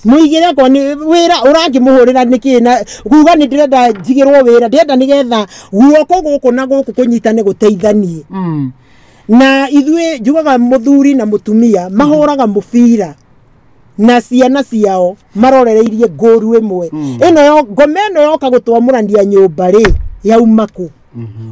Speaker 2: muigire akoni wira urangimuhurira niki na kuga ni ndirenda njigirwo wira ndirenda nigetha guoko guku na guku kunyitane guteithanie na ithwe jugaga muthuri na mutumia mahuraga mubira na ciana ciao marorereirie ngoru imwe ino ngome ino yoka gutwamurania nyumba ri yaumaku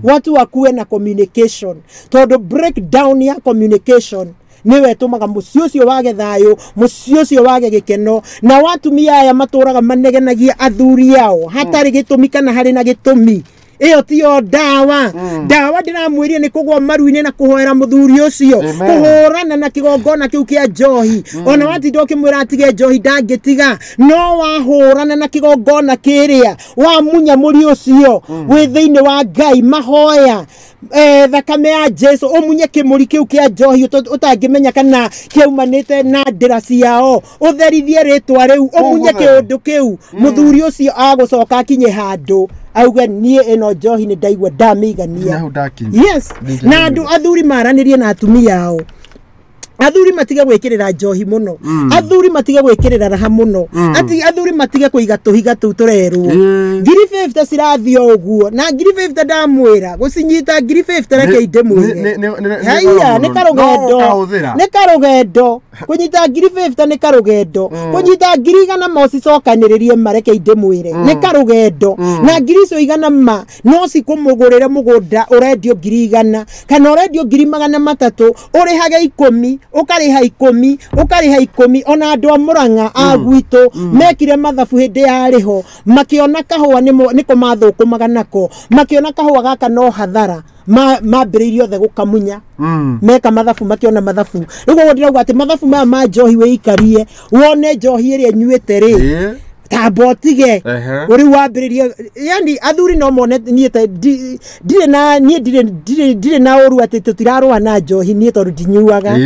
Speaker 2: watu wakuwe na communication tondu breakdown ya communication niwe tumaga mucio cio wage thayo mucio cio wage gikeno na watumia aya maturaga manegenagia athuri yao hatari gitumi kana hari na gitumi iyo tiyo dawa dawa ndiramwirie ni kugwa maruine na kuhoera muthuri ucio kuhurana na kigongona kiu kia njohi ona watindo kimwira atige njohi ndangitiga no wahurana na kigongona kiria wa munya muri ucio wi thiini wa Ngai mahoya thakame ya Jesu umunye kimuri kiu kia njohi utangimenya kana kiumanite na ndira ciao utherithie ritwa riu umunye kiundu kiu muthuri ucio agucoka kinye handu auga nie eno njohi ni ndaigua ndamigania yes na andu athuri maranirie na atumia ao athuri matige gwikirira njohi muno athuri matige gwikirira raha muno ati athuri matige kuiga tuhiga tu turerwo ngiri 50 cirathio uguo na ngiri 50 ndamwira gucinyita ngiri 50 reke inde mwire haya ni karugendo kunyita ngiri 50 ni karugendo kunyita ngiri igana mosi cokanirie mareke inde mwire ni karugendo na ngiri icio igana ma no cikumugurire mugunda urendio ngiri igana kana urendio ngiri 300 urihage 10 ukariha 10 ona andu amuranga agwito mekire mathabu hindi yariho makiona kahua niko mathukumaga nako makiona kahua gaka no hathara mambiririo the gukamunya meka mathabu makiona mathabu rigo ndirauga ati mathabu ma njohi we ikarie wone njohi iria nyuite ri tabotige uri wambiririe yani athuri no mone niete dire na oru ati tutirarwa na njohi nie tondu ndinyuaga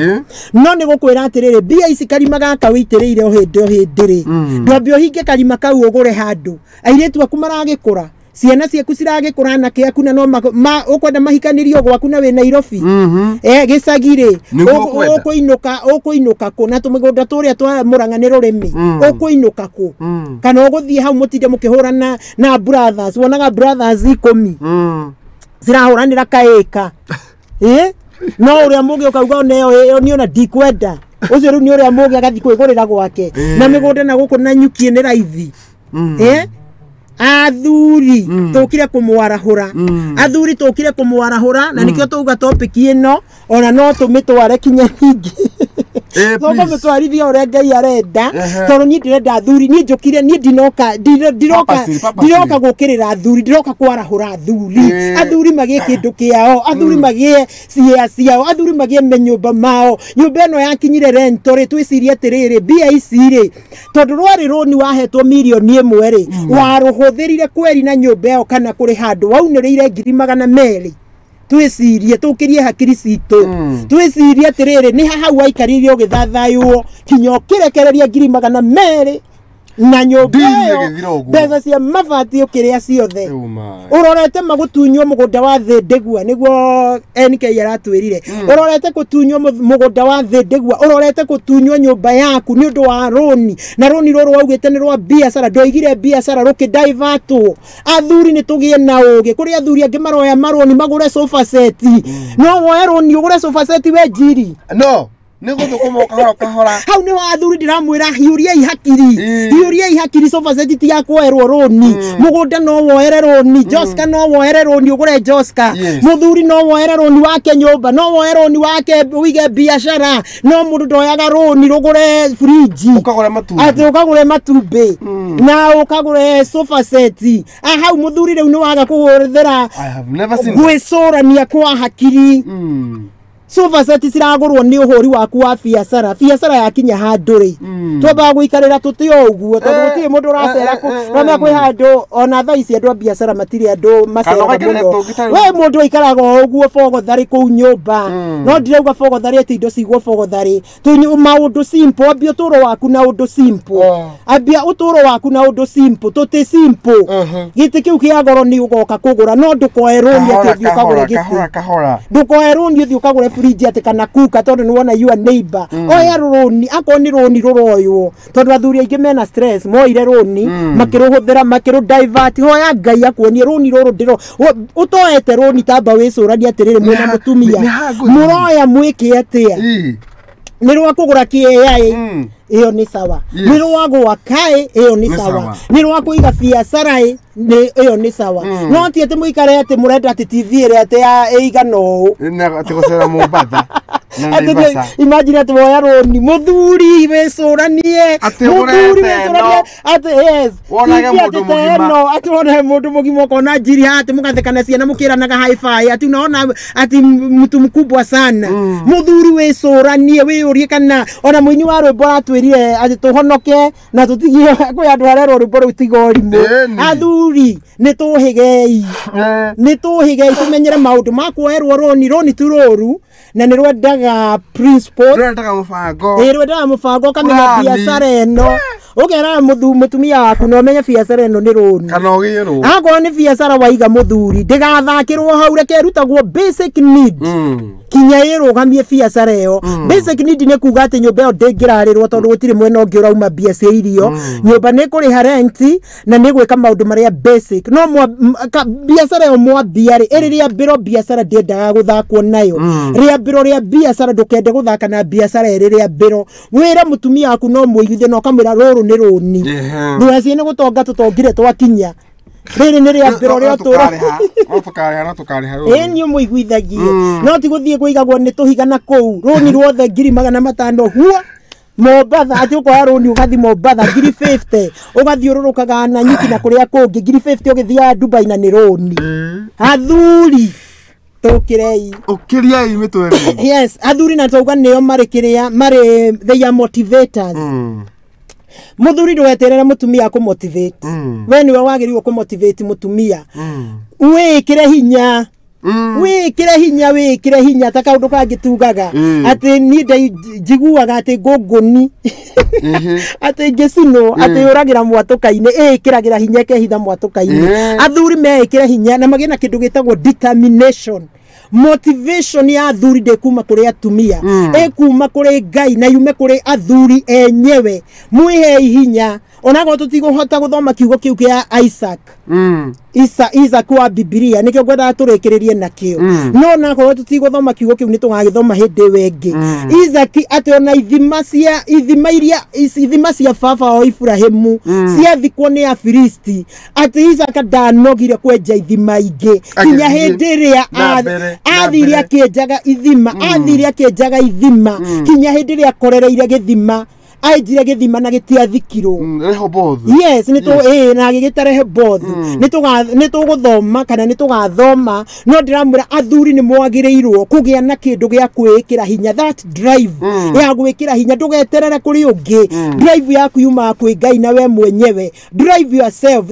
Speaker 2: no ni gukwira atiriri bia ici karima gaka witiriire o hindiri ndwambio hinge karima kau ugure handu airetu aku maragikura ciana ciaku ciragikura na kiaku na no ukwenda mahikanirio gwaku na we Nairobi gicagire ukuinuka ku na tumigunda turia twa Murang'a ni rurimi ukuinuka ku kana uguthie hau mutinde mukihurana na brothers wonaga brothers 10 zirahuranira kaeka no uria mugi ukauga neo ni ona ndikwenda ucio ru ni uria mugi agathi kwigurira gwake na migunda na guku na nyukie ni raithi athuri tukire kumwarahura athuri tukire kumwarahura na nikio tuga topic ino ona no tumitware kinya hingi Thoko mitwarithia ore Ngai arenda tondu ni ndirenda athuri ni njukire ni ndiroka gukirira athuri ndiroka kwarahura athuri magie kindu kiao athuri magie ciao athuri magie menyumba mao nyumba eno yakinyire rento ri twicirie atiriri bia ici ri tondu rwari runi wahetwo milioni 1 ri waruhuthirire kweri na nyumba eo kana kuri handu waunirire ngiri 200 twicirie tukirie hakiri citu twicirie atiriri ni hau aikaririe ugithathaywo kinyo kirekereria ngiri 200 na nyumba mbeca cia mabati ukiria ciothe urorete magutunywo mugunda wa Thindegua niguo NK aratwirire urorete gutunywo mugunda wa Thindegua urorete gutunywo nyumba yaku ni undu wa roni na roni roro waugite ni rwa biacara ndoigire biacara ruki divert athuri ni tugie na uge kuri athuri angi maroya maroni magure sofa set no woe roni ugure sofa set we Njiri
Speaker 1: no niguthukuma kahora
Speaker 2: hau ni athuri ndiramwira hiuria ihakiri sofa set ti yakwerwo roni mugunda no woere roni Joska no woere roni ugure Joska muthuri no woere roni wake nyumba no woere roni wake wige biashara no mundu ndoyaga roni rugure fridge ukagure matumbe na ukagure sofa set hau muthuri riu ni waga kugurithira
Speaker 1: I have never seen
Speaker 2: gwicurania kwa hakiri sofa set ciragurwo ni uhuri waku wa biacara yakinya handu ri twamba guikarira tutio uguo tondu gutie mundu uracera ku no kwi handu ona thaa ici andu biacara matiri andu macera muno we mundu ikaraga uguo fogothari ku nyumba no ndirauga fogothari ati indo cigwo fogothari tunyu maundu simple ambia uturo waku na undu simple ambia uturo waku na undu simple tuti simple giti kiu kia goro ni ugoka kugura no ndukoeruni ati ukagura giti ndukoeruni uthi ukagura fridge ati kana kuka tondu ni wona your neighbor oya roni akoni roni roroyo tondu athuri aingi mena stress moire roni makiruhuthira makiru divert hoya Ngai akuonie roni roro ndiro utoete roni tamba wicurania atiriri mwena mutumia muroya mwiki atia ni rwa kugura kiai iyo ni sawa ni rwa gwakae iyo ni sawa ni rwa kuiga biacara iyo ni sawa no ati ati muikare ati murenda ati TV ire ati igano
Speaker 1: na ati gocera Mombasa
Speaker 2: imagine ati woya roni muthuri wicuranie muthuri wicuranie ati yes
Speaker 1: wonaga mundu mugima
Speaker 2: ati wonaga mundu mugima kona Njiri ati mugathekana ciana mukiranaga hi-fi ati unaona ati mtu mkubwa sana muthuri wicuranie wiurie kana ona muini wa rwimbo atwirire ati tuhonoke na tutigie kwi andu arero rwimbo ru tigorimu athuri ni tuhigei tumenyere maundu makwerwo roni turoru na ni rwendaga principle
Speaker 1: rwendaga mubango
Speaker 2: kamenya biacara eno Ugera mutumia waku no menye biacara eno ni roni.
Speaker 1: Kana ogiro.
Speaker 2: Ago ni biacara waiga muthuri. Ndigathakirwo hau reke rutagwo basic need. Kinya irugamie biacara iyo. Basic need ni kuga ati nyumba yo ndingirarirwo tondu gutiri mwena ungi urauma biacara irio. Nyumba ni kuriha rent na ni gwika maundu maria basic. No biacara yo mwambia ri iriria biro biacara ndiendaga guthakwo nayo. Ria biro ria biacara ndukende guthaka na biacara iriria biro. Wira mutumia waku no muiguithe no kamwira ruru ni runi. Ndweci ni gutonga tutongire twakinya. Riri ni ria biro ria tura. Enyo muiguithagie. No ti guthie kuigagwo ni tuhigana kou. Runi ruothe 500 huwa. Mobatha ati ukwa runi ugathi Mobatha 50 ugathiururukaga na nyiki na kuria kungi 50 ugithia Dubai na ni runi. Athuri tukirei mitwe. Yes, athuri na tauga nio marikiria mari they are motivators. Muthuri ndweterera mutumia ku motivate. We niwe wagiriwo ku motivate mutumia. Wikire hinya. Wikire hinya ta kaundu kangitugaga ati ni ndai jiguaga ati ngunguni ati Jacino ati uragira mwatukaine ikiragira hinya kehitha mwatukaine. Athuri mekire hinya na magena kindu gitagwo determination. Motivation ya athuri de kuma kuri atumia kuma kuri Ngai na yume kuri athuri enyewe. Mwihe hinya onago tutiguhota guthoma kiugo kiu kia Isaac. Isaac wa Biblia nikyo gwenda turekererie nakio. No nako tutiguthoma kiugo kiu ni tugagithoma hindi wengi. Isaac ati ona ithima cia baba o Ibrahimu ciathikwo ni Afilisti. Ati Isaac ndanogire kwenja ithima ingi kinya hindi ria athiria kienjaga ithima kinya hindi ria korereire githima aijire githima na gitiathikirwo.
Speaker 1: Rehoboth.
Speaker 2: Yes, na gigitare Rehoboth. Nituguthoma kana nitugathoma no ndiramura athuri ni mwagireirwo kugia na kindu gia kwikira hinya, that drive ya gwikira hinya. Ndugeterere kuri ungi. Drive yaku yuma kwi Ngai na we mwenyewe. Drive yourself.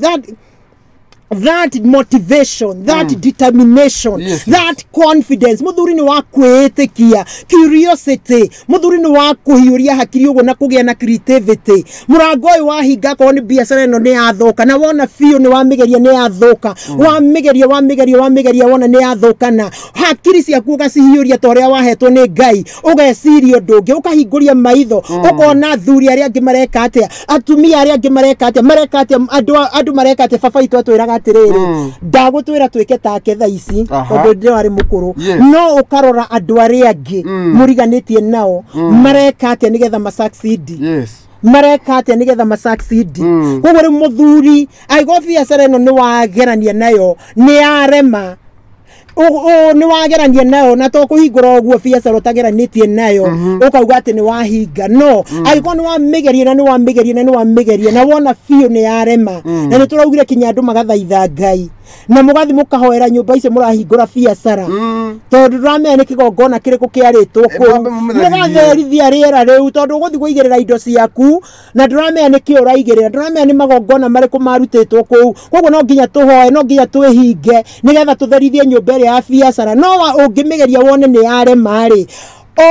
Speaker 2: That motivation, that determination, that confidence. Muthuri ni wa kwitikia, curiosity. Muthuri ni wa kuhiuria hakiri ugo na kugia na creativity. Murango wa higa ko ni biacara eno ni athoka na wona fio ni wamigeria ni athoka. Wamigeria wona ni athoka na hakiri cia kuga cihiuria toria wahetwo ni Ngai. Ugeciria ndungi ukahinguria maitho. Ukona athuri aria angi mareka atia, atumia aria angi mareka atia, andu mareka atia. Baba itu atwiraga atiriri ndagutwira twike take tha ici tondu ndi wari mukuru. No ukarora andu aria angi muriganitie nao mareka atia nigetha ma succeed. Mareka atia nigetha ma succeed. Koguo ri muthuri aigo biacara eno ni wagerania nayo ni arema. Ni wagerania nayo na to kuhingura oguo biacara utageranitie nayo ukauga ati ni wahinga. No aigo ni wamigeria na wona fio ni arema na ni turaugire kinya andu magathaitha Ngai na mugathi mukahoera nyumba icio murahingura biacara tondu ramenya ni kigongona kiriku kiaritwo ku mugatherithia riera riu tondu guthi kuigirira indo ciaku na nduramenya ni ki uraigirira. Nduramenya ni magongona mariku marutitwo ku. Koguo no nginya tuhoe, no nginya twihinge nigetha tutherithie nyumba ya biacara. No ungimigeria wone ni arema ri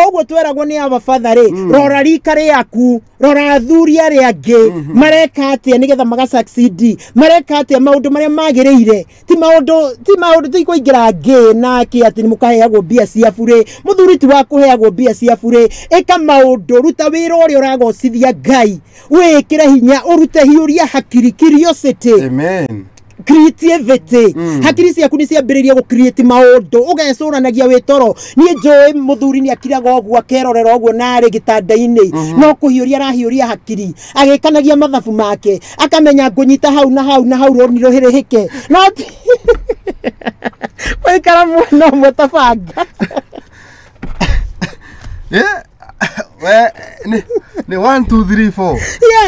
Speaker 2: oguo tweragwo ni abafadha ri rora rika riaku, rora athuri aria angi mareka atia nigetha maga succeed. Mareka atia maundu maria magiriire. Ti maundu tikuingira ngi na ki ati ni mukaheagwo bia cia bure. Muthuri ti wa kuheagwo bia cia bure. Eka maundu, ruta wira uria uragocithia Ngai, wikire hinya, urute hiuria hakiri, curiosity. Amen. Creativity. Hakiri ciaku ni ciambiriria gu create maundu ugecuranagia witoro. Ni njoi muthuri ni akiraga oguo akerorera oguo na ari gitanda-ini no kuhiuria arahiuria hakiri agikanagia mathabu make akamenya ngunyita hau na hau roni ruhirihike no waikara mwana mutabanga
Speaker 1: ni 1 2 3 4.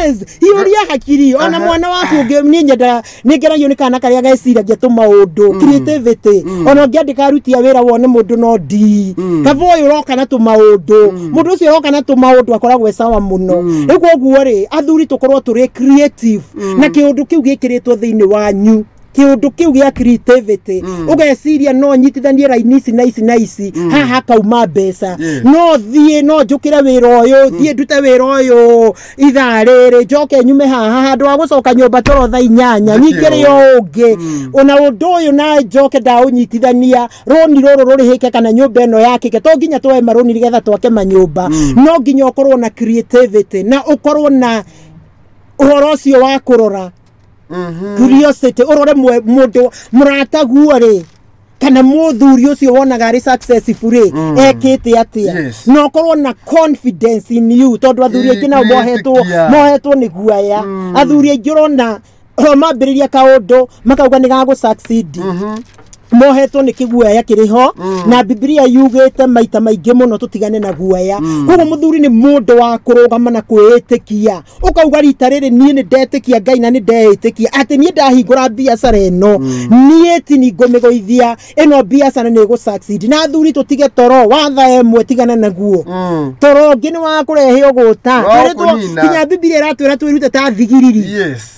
Speaker 2: Yes, hiuria hakiri ona mwana waku ni nyenda ningeragio ni kana karia geciragia tu maundu creativity. Ona ngiandika rutia wira wone mundu no di kavoyo uroka na tu maundu mundu ucio uroka na tu maundu akoragwo sawa muno. Ego guo ri athuri tukorwo turi creative na kiundu kiu gikiritwo thiini wanyu kiundu kiu gia creativity ugeciria no nyitithanie rainisi nice haha kauma mbeca no thie no njukire wira uyu thie ndute wira uyu ithariri njoke nyume haha handu wa gucoka nyumba toro tha 8 nyingire yo ungi ona undu uyu na njoke ndaunyitithania roni ruru rurihike kana nyumba eno yakike to nginya twae maroni nigetha twake manyumba no nginya ukorwo na creativity na ukorwo na uhoro ucio wa kurora curiosity urore mundu murata guore kana muthuri ucio wonaga ari successful ekite atia no korwo na confidence in you tondu athuri aingi na mohetwo ni guaya athuri aingi urona mambiriria kaundu makauga ni gagu succeed mohetwo ni kiguaya kiriho na Biblia yugite maita maingi muno tutigane na guaya koguo muthuri ni mundu wa kurugama na kwitikia ukauga rita riri nie ni ndetikia Ngai na ni ndeitikia ati nie ndahingura biacara eno nie ti ni ngomigoithia eno biacara ni go succeed na athuri tutige toro watha emwe tigana naguo toro ngi ni wa kurehe uguta kinya Biblia iratwira twirute ta thigiriri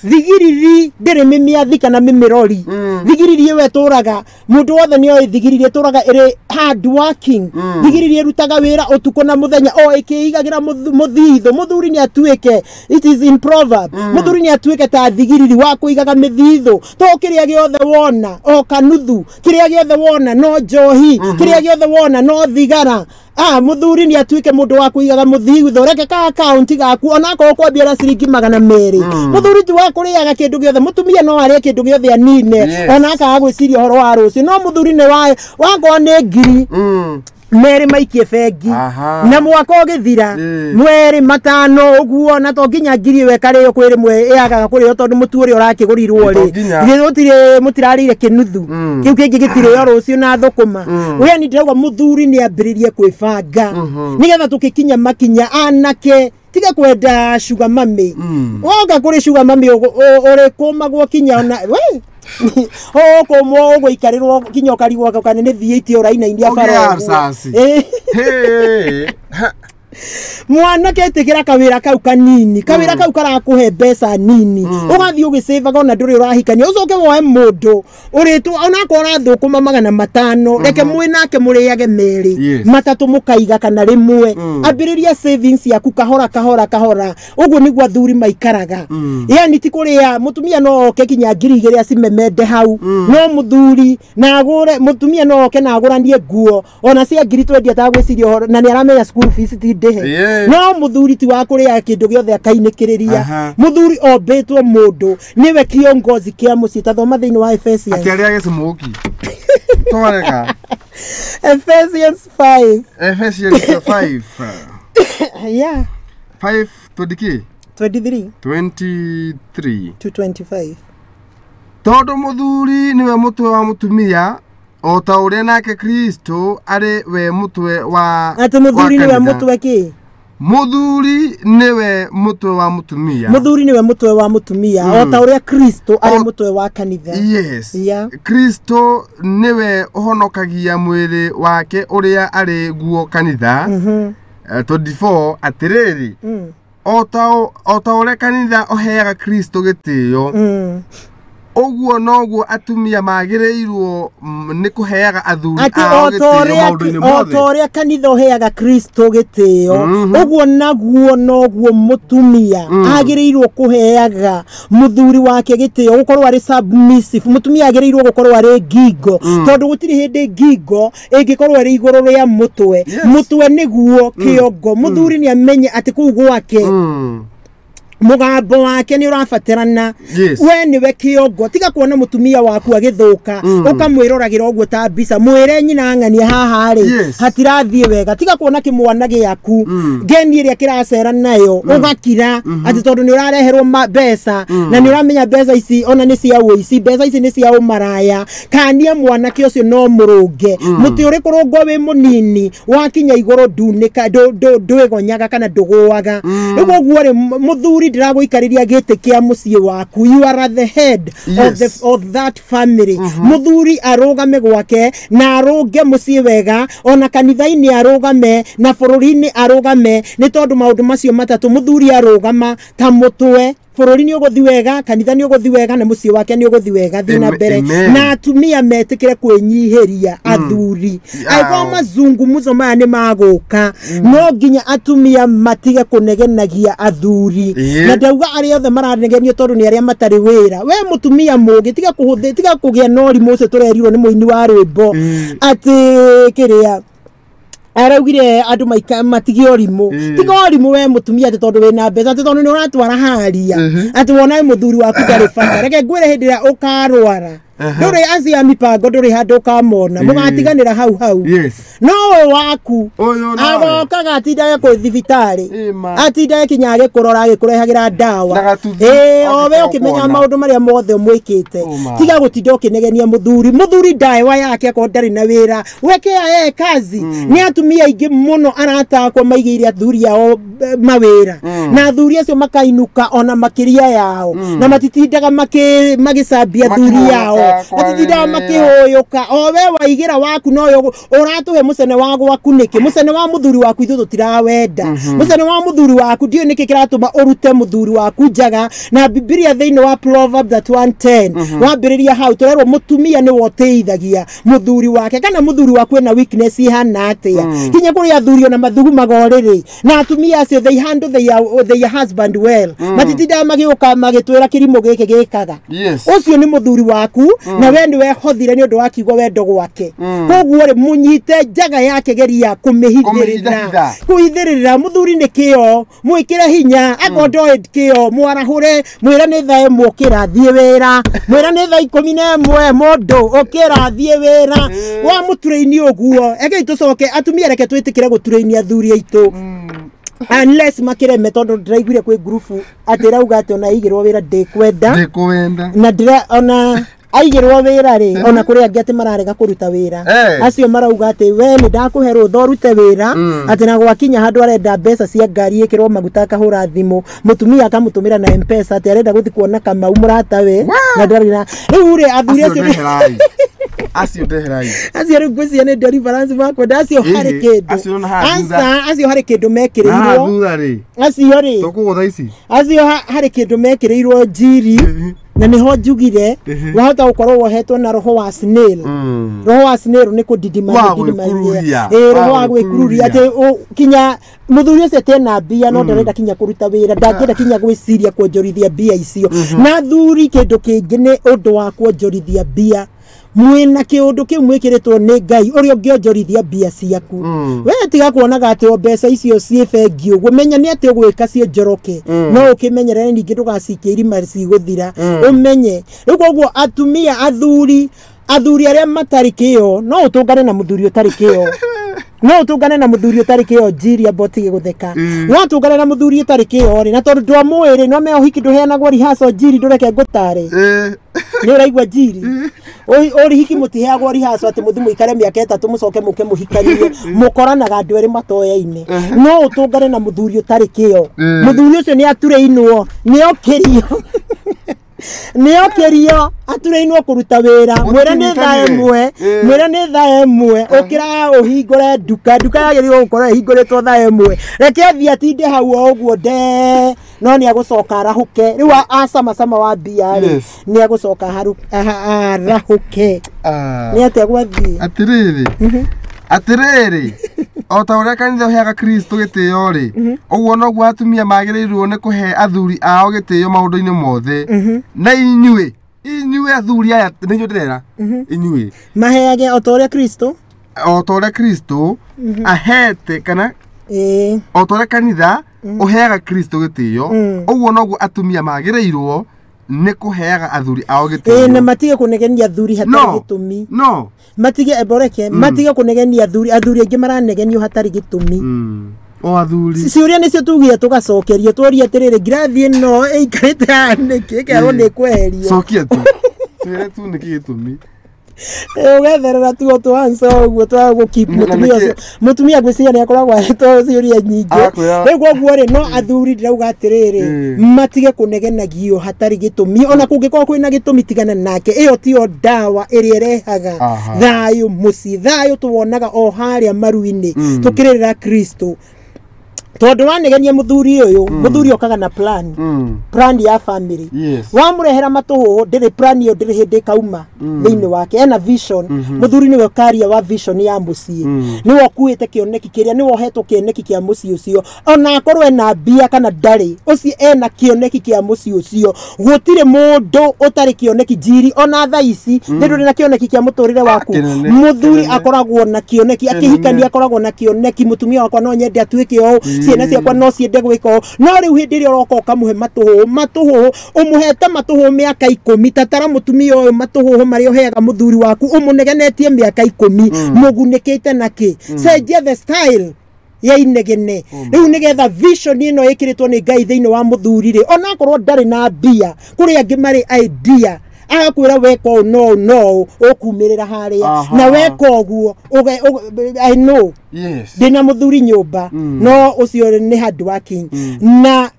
Speaker 2: thigiriri ndiri mimia thika na mimirori thigiriri we turaga mundu wothe ni oi thigiriri turaga iri hard working thigiriri rutaga wira utuko na muthenya o ikiigagira muthitho muthuri ni atuike it is in proverb muthuri ni atuike ta thigiriri wa kuigaga mithitho to kiria giothe wona o kanuthu kiria giothe wona no njohi kiria giothe wona no thigara muthuri ni atuike mundu wa kuigaga muthitho reke ka account gaku ona ko kwambia ciringi 200 muthuri ti wa kuriaga kindu giothe mutumia no arie kindu giothe anine ona ka gwiciria horo wa rucio no muthuri ni wa ne ngiri meri maikie bengi na mwaka ugithira mweri matano uguo na to nginya ngiri we kare kwiri mwe yagaga kuri tondu mutuuri urakigurirwo ri githutire mutirarire kinuthu kiu kingi gitire yo rucio na thukuma we ni ndirauga muthuri ni ambiririe kwibanga nigetha tukikinya makinya anake tiga kwenda sugar mami woga kuri sugar mami ore kumagwo kinya na we komo ugo ikarirwo kinya karigwo kana ni thiiti uraina india faro mwana ketekera kawira kau kanini kawira kau karakuhe mbeca nini ugathi ugisave ona nduri urahikania ucoke woe mundu uritu ona kora thukuma 500 reke mwinake muriage meri matatu mukaiga kana rimwe ambiriria savings yaku kahora uguo niguo athuri maikaraga yani ti kuria mutumia no oke kinya ngiri igiri acimemende hau no muthuri na agure mutumia no oke na aguranie nguo ona cia ngiri 20 atagwiciria horo na ni aramenya school fees ti no muthuri ti wa kuria kindu giothe akainikiriria muthuri obetwo mundu niwe kiongozi kia mucii tathoma thiini wa Ephesians
Speaker 1: akiaria gicumuki twareka
Speaker 2: Ephesians 5 yeah
Speaker 1: 5 23
Speaker 2: to 25
Speaker 1: tondu muthuri niwe mutwe wa mutumia o ta uria nake Kristo ari we mutwe wa
Speaker 2: ati muthuri niwe mutwe ki
Speaker 1: muthuri niwe mutwe wa mutumia
Speaker 2: o ta uria Kristo ari mutwe wa kanitha
Speaker 1: Kristo niwe uhonokagia mwiri wake uria ari guo kanitha 24 atiriri o ta uria kanitha uheaga Kristo gitio oguo noguo atumia magireirwo ni kuheaga athuri ao gitio maundu-ini mothe
Speaker 2: otoria kanitha uheaga Kristo gitio oguo naguo noguo mutumia agireirwo kuheaga muthuri wake gitio gukorwo ari submissive mutumia agireirwo gukorwo ari ngingo tondu gutiri hindi ngingo ingikorwo ari iguru ria mutwe niguo kiongo muthuri ni amenye ati kuu gwake mugambo wake ni urafatirana we niwe kiongo tiga kuona mutumia waku agithuka ukamwirораgira oguo ta bisa mwire nyina ng'ania haha ri hatirathie wega tiga kuona kimwana giaku ngeni iria kiracera nayo ugakira ati tondu ni urareherwo mbeca na ni uramenya mbeca ici ona ni cia uici mbeca ici ni cia umaraya kania mwana ki ucio no murunge muti uri kurungwo wi munini wakinya iguru ndunika ndwigonyaga kana nduguaga uguo ri muthuri ndiraguikariria gite kia mucii waku you are the head of that family muthuri arugame gwake na aruge mucii wega ona kanitha-ini arugame na bururi-ini arugame ni tondu maundu macio matatu muthuri arugama ta mutwe bururi ni uguthi wega kanitha ni uguthi wega na muciĩ wake ni uguthi wega thina mbere na atumia metikire kwinyihiria athuri aigwa mazungumzo maya ni maguka no nginya atumia matige kunegenagia athuri na ndauga ari othe maranegenio tondu ni aria matari wira we mutumia mugi tiga kugia nori mucio turerirwo ni muini wa rwimbo ati kiria araugire andu matigi orimu tiga orimu we mutumia ati tondu wina mbeca ati tondu ni uratwara haria ati wona muthuri waku ndari bata reke ngwire hindi ria ukarwara nduri acia mipango nduri handu kamona mugatiganira hau no waku agokaga atindaga ku thibitari atindaga kinyage kurora agikurehagira ndawa owe ukimenya maundu maria mothe mwikite tiga gutinda ukinegenia muthuri ndawa yake ko ndari na wira weke aye kazi ni atumia ingi muno aratakwo maigire athuri yao mawira na athuri acio makainuka ona makiria yao na matitindaga magicambia athuri yao atitindaga makihoyoka owe waigira waku no uratuhe mucene waku niki mucene wa muthuri waku ithu tutirawenda mucene wa muthuri waku ndio niki kiratuma urute muthuri waku njaga na Biblia thiini wa Proverbs 1:10 wambiriria hau turerwo mutumia ni woteithagia muthuri wake kana muthuri waku na weakness ihana atia kinya kuri athuri ona mathugu magoriri na atumia acio they handle their husband well matitindaga magiuka magitwira kirimo giki gikaga ucio ni muthuri waku na we ni wehothire ni undu wa kiugo wendo gwake koguo ri munyite njaga yake geria kuhithirira muthuri ni kio mwikire hinya agondo kio mwarahure mwira ni thae mukira thie wira mwira ni thae 11 mundu ukira thie wira wa mutureini oguo ege itucoke atumia reke twitikire gutureini athuri aitu unless makire metodo draigire kwe group atira ugate ona igirwo wira ndikwenda na ndira ona aigirwo wira ri ona kuri angate mararega kuruta wira acio marauga ati we ni ndakuherwo thorute wira ati na gwakinya handu arenda mbeca cia ngari ikirwo maguta kahura thimu mutumia akamutumira na M-Pesa ati arenda guthi kuona kama umuratawe na ndarina riu ri athuri acio ndeherai acio ri ngwiciria ni deliverance makwa acio hari kindu acio hari kindu mekirirwo acio ri tukugutha ici acio hari kindu mekirirwo njiri na niho njugire wahota gukorwo wohetwo na roho wa snail roho wa snail ni kudidimania roho wa gwikururia ati kinya muthuri ucio tena mbia no ndarenda kinya kuruta wira ndangenda kinya gwiciria kuonjorithia mbia icio na thuri kindu kingi ni undu wa kuonjorithia mbia mwina kiundu kiu mwikiritwo ni Ngai uri ungionjorithia mbia ciaku we tiga kuonaga ati mbeca icio cie bengi uguo menya ni ati ugwika cie njoroke no ukimenyerere ningi ndugacike irima ciguthira umenye riu koguo atumia athuri aria matari kio no utungane na muthuri utari kio no utungane na muthuri utari kio njiri abotige gutheka no utungane na muthuri utari kio ri na tondu ndwa mwiri no me ohiki nduheanagwo rihaso njiri ndureke ngutare ni uraigwa njiri ori hiki mutiheagwo rihaso ati muthimu ikare miaka 3 mucoke muke muhikanie mukoranaga ndwere matoya-ini no utungane na muthuri utari kio muthuri ucio ni atureinwo ni okirio niokirio atureinwo kuruta wira mwira ni thae mwe ukira uhingure duka yagirirwo gukora hinguritwo thae mwe reke athie atinde hau oguo nde no ni agucoka arahuke riu acama wa mbia ri ni agucoka arahuke ni atia gwathie atiriri ota uria kanitha uheaga Kristo gitio ri uguo noguo atumia magirirwo ni kuhe athuri ao gitio maundu-ini mothe na inyue athuri aya ni ndirera inyue maheage ota uria Kristo ahete kana ota uria kanitha uheaga Kristo gitio uguo noguo atumia magirirwo ni kuheaga athuri ao gitio na matige kunegenia athuri hatari gitumi matige eboreke matige kunegenia athuri aingi maranegenio hatari gitumi o athuri ciuria nicio tugie tugacokerio tuorie atiriri ngirathi no ikarite aniki kerwo ni kweherio cokia tu twire tu niki gitumi ugetherera tu otu anso uguo twagukeep mutumia gwiciria ni akoragwo ahetwo ciuria nyingi riu koguo ri no athuri ndirauga atiriri matige kunegenagio hatari gitumi ona kungikorwo kwina gitumi tigana nake iyo tio dawa iri erehaga thayu muci thayu tuwonaga o haria maru-ini tukiririra Kristo tondu wanegenia muthuri uyu muthuri okaga na plan plan ya family wamurehera matuhu ndiri plan yo ndiri hindi kauma thiini wake ena vision muthuri niwe karia wa vision ya mucii niwe okuite kioneki kiria niwe ohetwo kioneki kia mucii ucio ona akorwo ena bia kana ndari uci ena kioneki kia mucii ucio gutire mundu utari kioneki Njiri ona thaici ndiri na kioneki kia muturire waku muthuri akoragwo na kioneki akihikania akoragwo na kioneki mutumia wakwa no nyende atuike o ciana ciakwa no ciende gwika no riu hindi iri oroka ukamuhe matuhu umuhete matuhu miaka 10 tatara mutumia uyu matuhu mari oheaga muthuri waku umunegenetie miaka 10 mugunikite naki cenjia the style ya inegene riu nigetha vision ino ikiritwo ni Ngai thiini wa muthuri ri ona korwo ndari na bia kuri angi mari idea akwira weko no okumirira haria na weko guo I know dina muthuri nyumba no ucio ni hard working na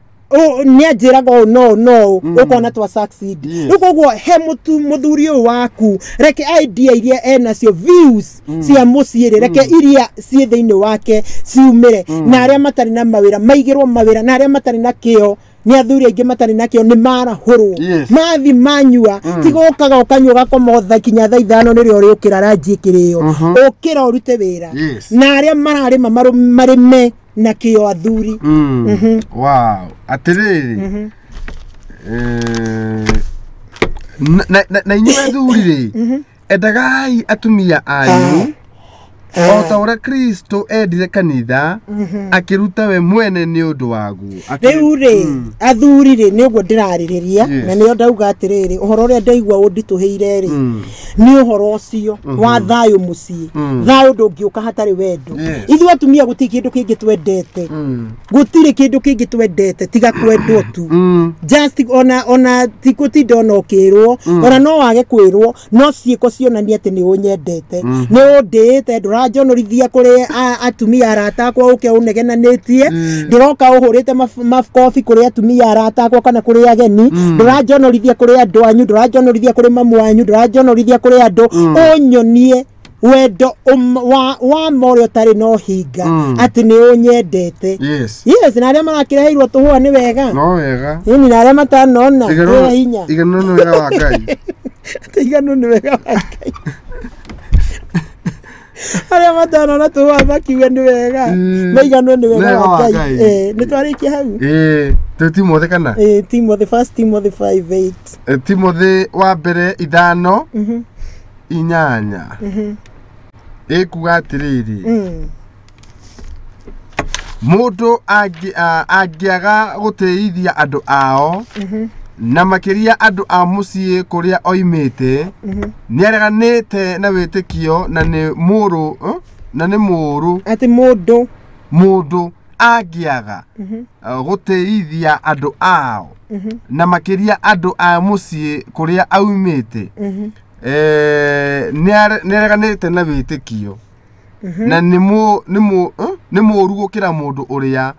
Speaker 2: ni ajiraga no ukona twa succeed ukogwo he muthuri waku reke idea iria ena cio views cia muciiri reke iria cie thiini wake ciumire na aria matari na mawira maigirwo mawira na aria matari na kio ni athuri aingi matari nakio ni marahurwo mathi manyua tigokaga ukanyua gakomotha kinya thaa 5 nirio uri ukira ranji kirio ukira urute wira na aria mararima marime na kio athuri
Speaker 1: wow atiriri na inyu athuri ri endagai atumia ayu ota ora Kristo endire kanitha akiruta we mwene ni undu wagu
Speaker 2: riu ri athuri ri ni uguo ndiraririria na ni ndauga atiriri uhoro ria ndaigua undituheire ri ni uhoro ucio wa thayu mucii thayu ndungiuka hatari wendo ithu atumia guti kindu kingi twendete gutiri kindu kingi twendete tiga kwendwo tu just ona tikutinda ona ukirwo ona no wage kwirwo no ciiko cionania ati ni unyendete ni undite rajonorithia kuri atumia arata kwa uke unegenanetie ndiroka uhurite makofi kuri atumia arata kwa kana kuri ageni ndirajonorithia kuri andu anyu ndirajonorithia kuri mamu anyu ndirajonorithia kuri andu onyonie wendo wa morio tari no hinga ati ni unyendete yes na aria marakireheirwo tuhua ni wega
Speaker 1: no wega
Speaker 2: ni na aria matanona hinya
Speaker 1: igano no wega wa Ngai
Speaker 2: igano ni wega wa Ngai aria matano na tu amakiwe ni wega maigano ni wega wa Ngai ni twarikia hau
Speaker 1: Timothy kana
Speaker 2: Timothy first Timothy 5:8
Speaker 1: Timothy wa mbere 5 inyanya ekuga atiriri mundu angiaga guteithia andu ao na makiria andu a mucii kuria oimite ni areganite na witikio na ni muru
Speaker 2: ati mundu agiaga guteithia andu ao na makiria andu a mucii kuria aumite ni areganite na witikio na ni muru gukira mundu uria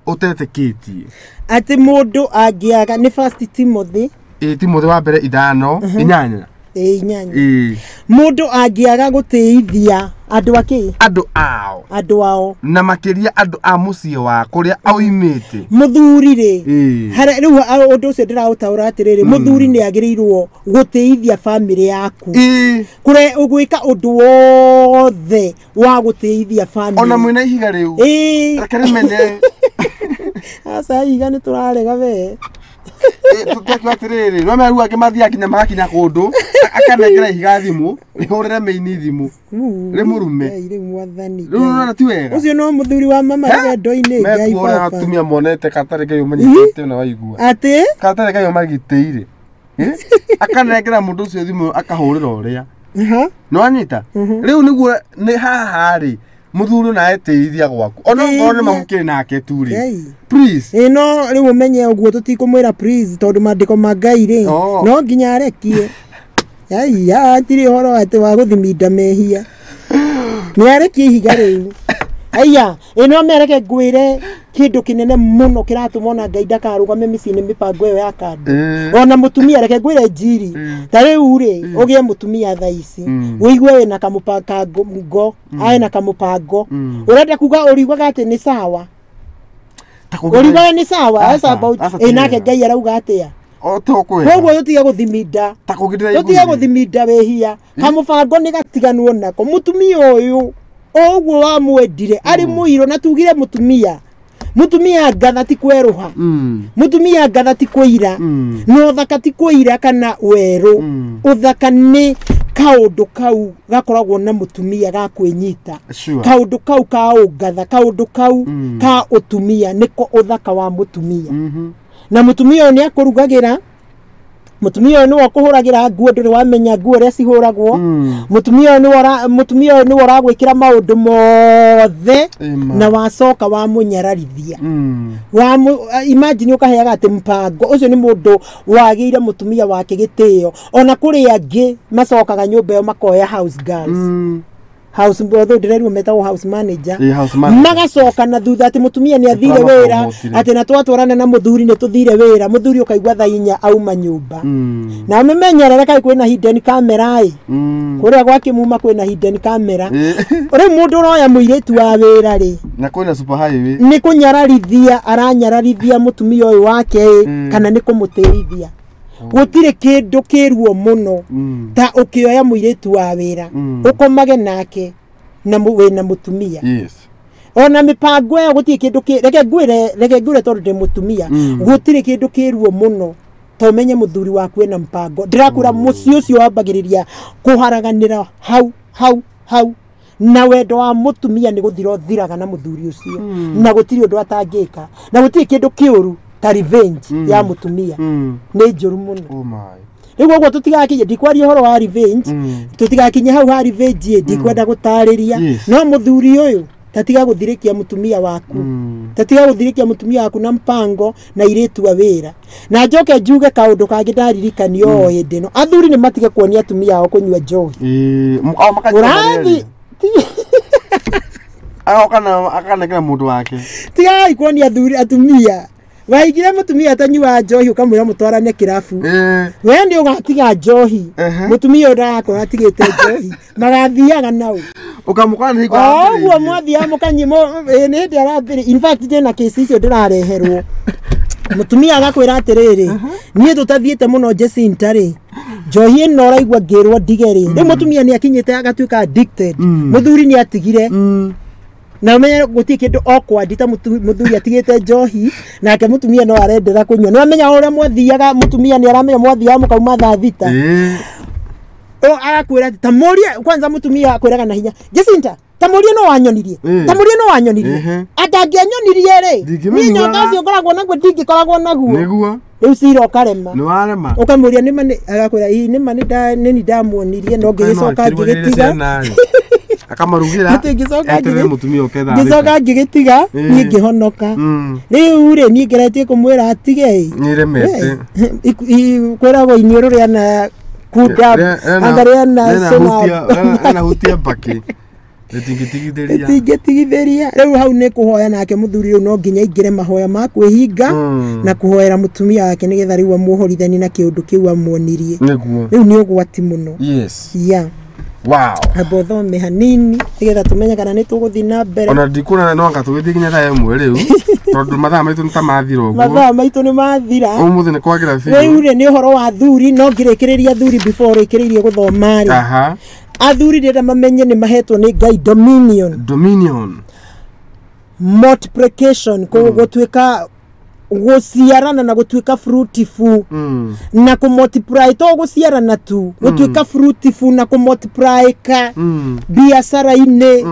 Speaker 2: uteteketie ati mundu agiaga ni first Timothy
Speaker 1: Timothy wa mbere 5 inyanya
Speaker 2: inyanya mundu agiaga guteithia andu aki andu ao
Speaker 1: na makiria andu a mucii wa kuria aumite
Speaker 2: muthuri ri riu undu ucio ndirautaura atiriri muthuri ni agirirwo guteithia family yaku kure ugwika undu wothe wa guteithia family
Speaker 1: ona mwina ihiga riu rekeremene
Speaker 2: asa iga ni turarega we
Speaker 1: tutwatiriri no meru ake mathia kinya makinya kundu akanengera ihiga thimu ihurire meini thimu ri murume
Speaker 2: iri mwathani
Speaker 1: riu no ti wega
Speaker 2: ucio no muthuri wa mama rendo-ini Ngai
Speaker 1: baba atumia monete katare kayo manyite na waigua
Speaker 2: ati
Speaker 1: katare kayo magiteire akanengera mundu ucio thimu akahurira uria no anyita riu niguo ni haha ri muthuru na eteithia gwaku ona ngone mamukire nake turi please
Speaker 2: no riu umenye uguo tutikumwira please tondu mandiko ma Ngai ri no nginya arekie ya tiri horo ati wa guthiminda mehia ni arekie ihiga riu aya ino mereke ngwire kindu kinene muno kiratumona Ngai ndakarugame micini mipango iyo ya kadi ona mutumia reke ngwire Njiri tariu ri ugie mutumia thaici wiigwe wina kamupango ngo aina kamupango urenda kuga urigwaga ati ni sawa Urigaya ni sawa asa about enake Ngai arauga atia Koguo tutige guthimida tutige guthimida wehia kamubango ni gatiganu onako mutumia uyu oguo wa mwendire ari muiro na tugire mutumia ngatha ti kweruha mutumia ngatha ti kuira no thaka ti kuira kana weru uthaka ni kaundu kau gakoragwo na mutumia ga kwenyita kaundu kau ka ungatha kaundu kau ka utumia niko uthaka wa mutumia na mutumia ni akurugagira mutumia ni wakuhuragira nguo nduri wamenya nguo ria cihuragwo mutumia ni waragwikira maundu mothe na wacoka wa munyararithia imagine ukaheaga ati mpango ucio ni mundu wagiire mutumia wake gitio ona kuri angi macokaga nyumba yo makoya house girls house brother ndireru metawo house manager magacoka na thutha ati mutumia ni athire wira ati na twatwarana na muthuri ni tuthire wira muthuri ukaigwa thainya auma nyumba na memenyerere kai kwina hidden camera kuria gwa Kemuma kwina hidden camera uri mundu roya muiretu wa wira ri
Speaker 1: na kwina super highway
Speaker 2: ni kunyararithia aranyararithia mutumia uyu wake kana ni kumutirithia gutire kindu kiruo muno ta ukioya muiretu wa wira ukomage nake na wina mutumia ona mipango ya gutire kindu reke ngwire tondu ndi mutumia gutire kindu kiruo muno to menye muthuri waku ena mpango ndirakura mucio ucio wambagiriria kuharaganira hau na wendo wa mutumia ni guthira thiraga na muthuri ucio na gutire undu atangika na gutire kindu kiuru ta revenge ya mutumia ni njuru muno Rigo gwo tutigakinye ndikwaria horo wa revenge tutigakinye hau ha revenge ndikwenda gutariria no muthuri uyu tatiga guthirikia mutumia waku tatiga guthirikia mutumia waku na mpango na iretu wa wira na njoke njuge kaundu kangi ndaririkani hindi no athuri ni matige kuonia atumia ao kunywa njohi urathi
Speaker 1: akana kila mundu wake
Speaker 2: tiga ikuonia atumia waigire mutumia atanyua njohi ukamwira mutwarane kirafu we ndi ugatiga njohi mutumia ndakora atigite njohi magathiaga nau
Speaker 1: ukamukana hiko
Speaker 2: oguo mwathia mukanyimo ni ndi arathiri in fact ndina case icio ndirareherwo mutumia agakwira atiriri nie tutathiete muno Jacinta ri njohi ino raigwa ngirwo ndigeri ri mutumia ni akinyite agatuika addicted muthuri ni atigire na menya guti kindu awkward ta muthuri atigite njohi nake mutumia no arendera kunywa no amenya uria mwathiaga mutumia ni aramenya mwathiaga mukauma thaa thita agakwira tamuria kwanza mutumia akwiraga na hinya Jacinta tamuria no wanyonirie atangianyonirie ri ni nyonga cio ngoragwo naguo ndingikoragwo naguo riu cira ukarema
Speaker 1: ni warema
Speaker 2: ukamuria ni mani agakwira ni mani ndamuonirie no ngicoka ngigitiga
Speaker 1: akamarugira etere mutumia uketha
Speaker 2: ngicoka ngigitiga ni ngihonoka riu ri ni ngeretie kumwira atige
Speaker 1: niremete
Speaker 2: kwiragwo iniuru ria na kuda angaria na
Speaker 1: ana hutia baki
Speaker 2: tigithiria riu hau ni kuhoya nake muthuri uyu no nginya ingire mahoya ma kwihinga na kuhoera mutumia wake nigetha riu amuhorithani na kiundu kiu amuonirie riu ni ugwati muno
Speaker 1: wow
Speaker 2: abothome hanini nigetha tumenye kana ni tuguthi na mbere
Speaker 1: ona ndikuna no anga tugithi nginya tha imwe riu tondu mathaa maitu ni ta mathira uguo
Speaker 2: mathaa maitu ni mathira
Speaker 1: umuthi ni kwagira fiu
Speaker 2: riu ni uhoro wa thuri no ngirikiriria thuri before ikiririe guthoma ri athuri ndenda mamenye ni mahetwo ni Ngai dominion multiplication gutwika guciarana na gutwika fruitful na ku multiply to guciarana tu gutwika fruitful na ku multiply ka biashara ine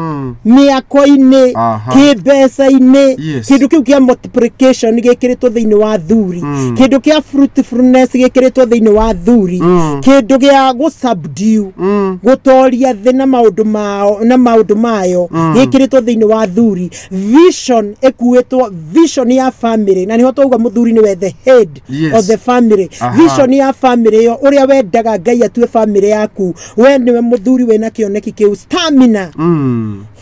Speaker 2: miako ine kibesa ine kindu kiu kia multiplication gikiritwo thiini wa thuri kindu kia fruitfulness gikiritwo thiini wa thuri kindu gia gusubdue gutoria thi na maundu mayo gikiritwo thiini wa thuri vision ekuitwo vision ya family na niho muthuri ni we the head of the family vision ya family yo uria wendaga Ngai atue family yaku we niwe muthuri wena kioneki kiu stamina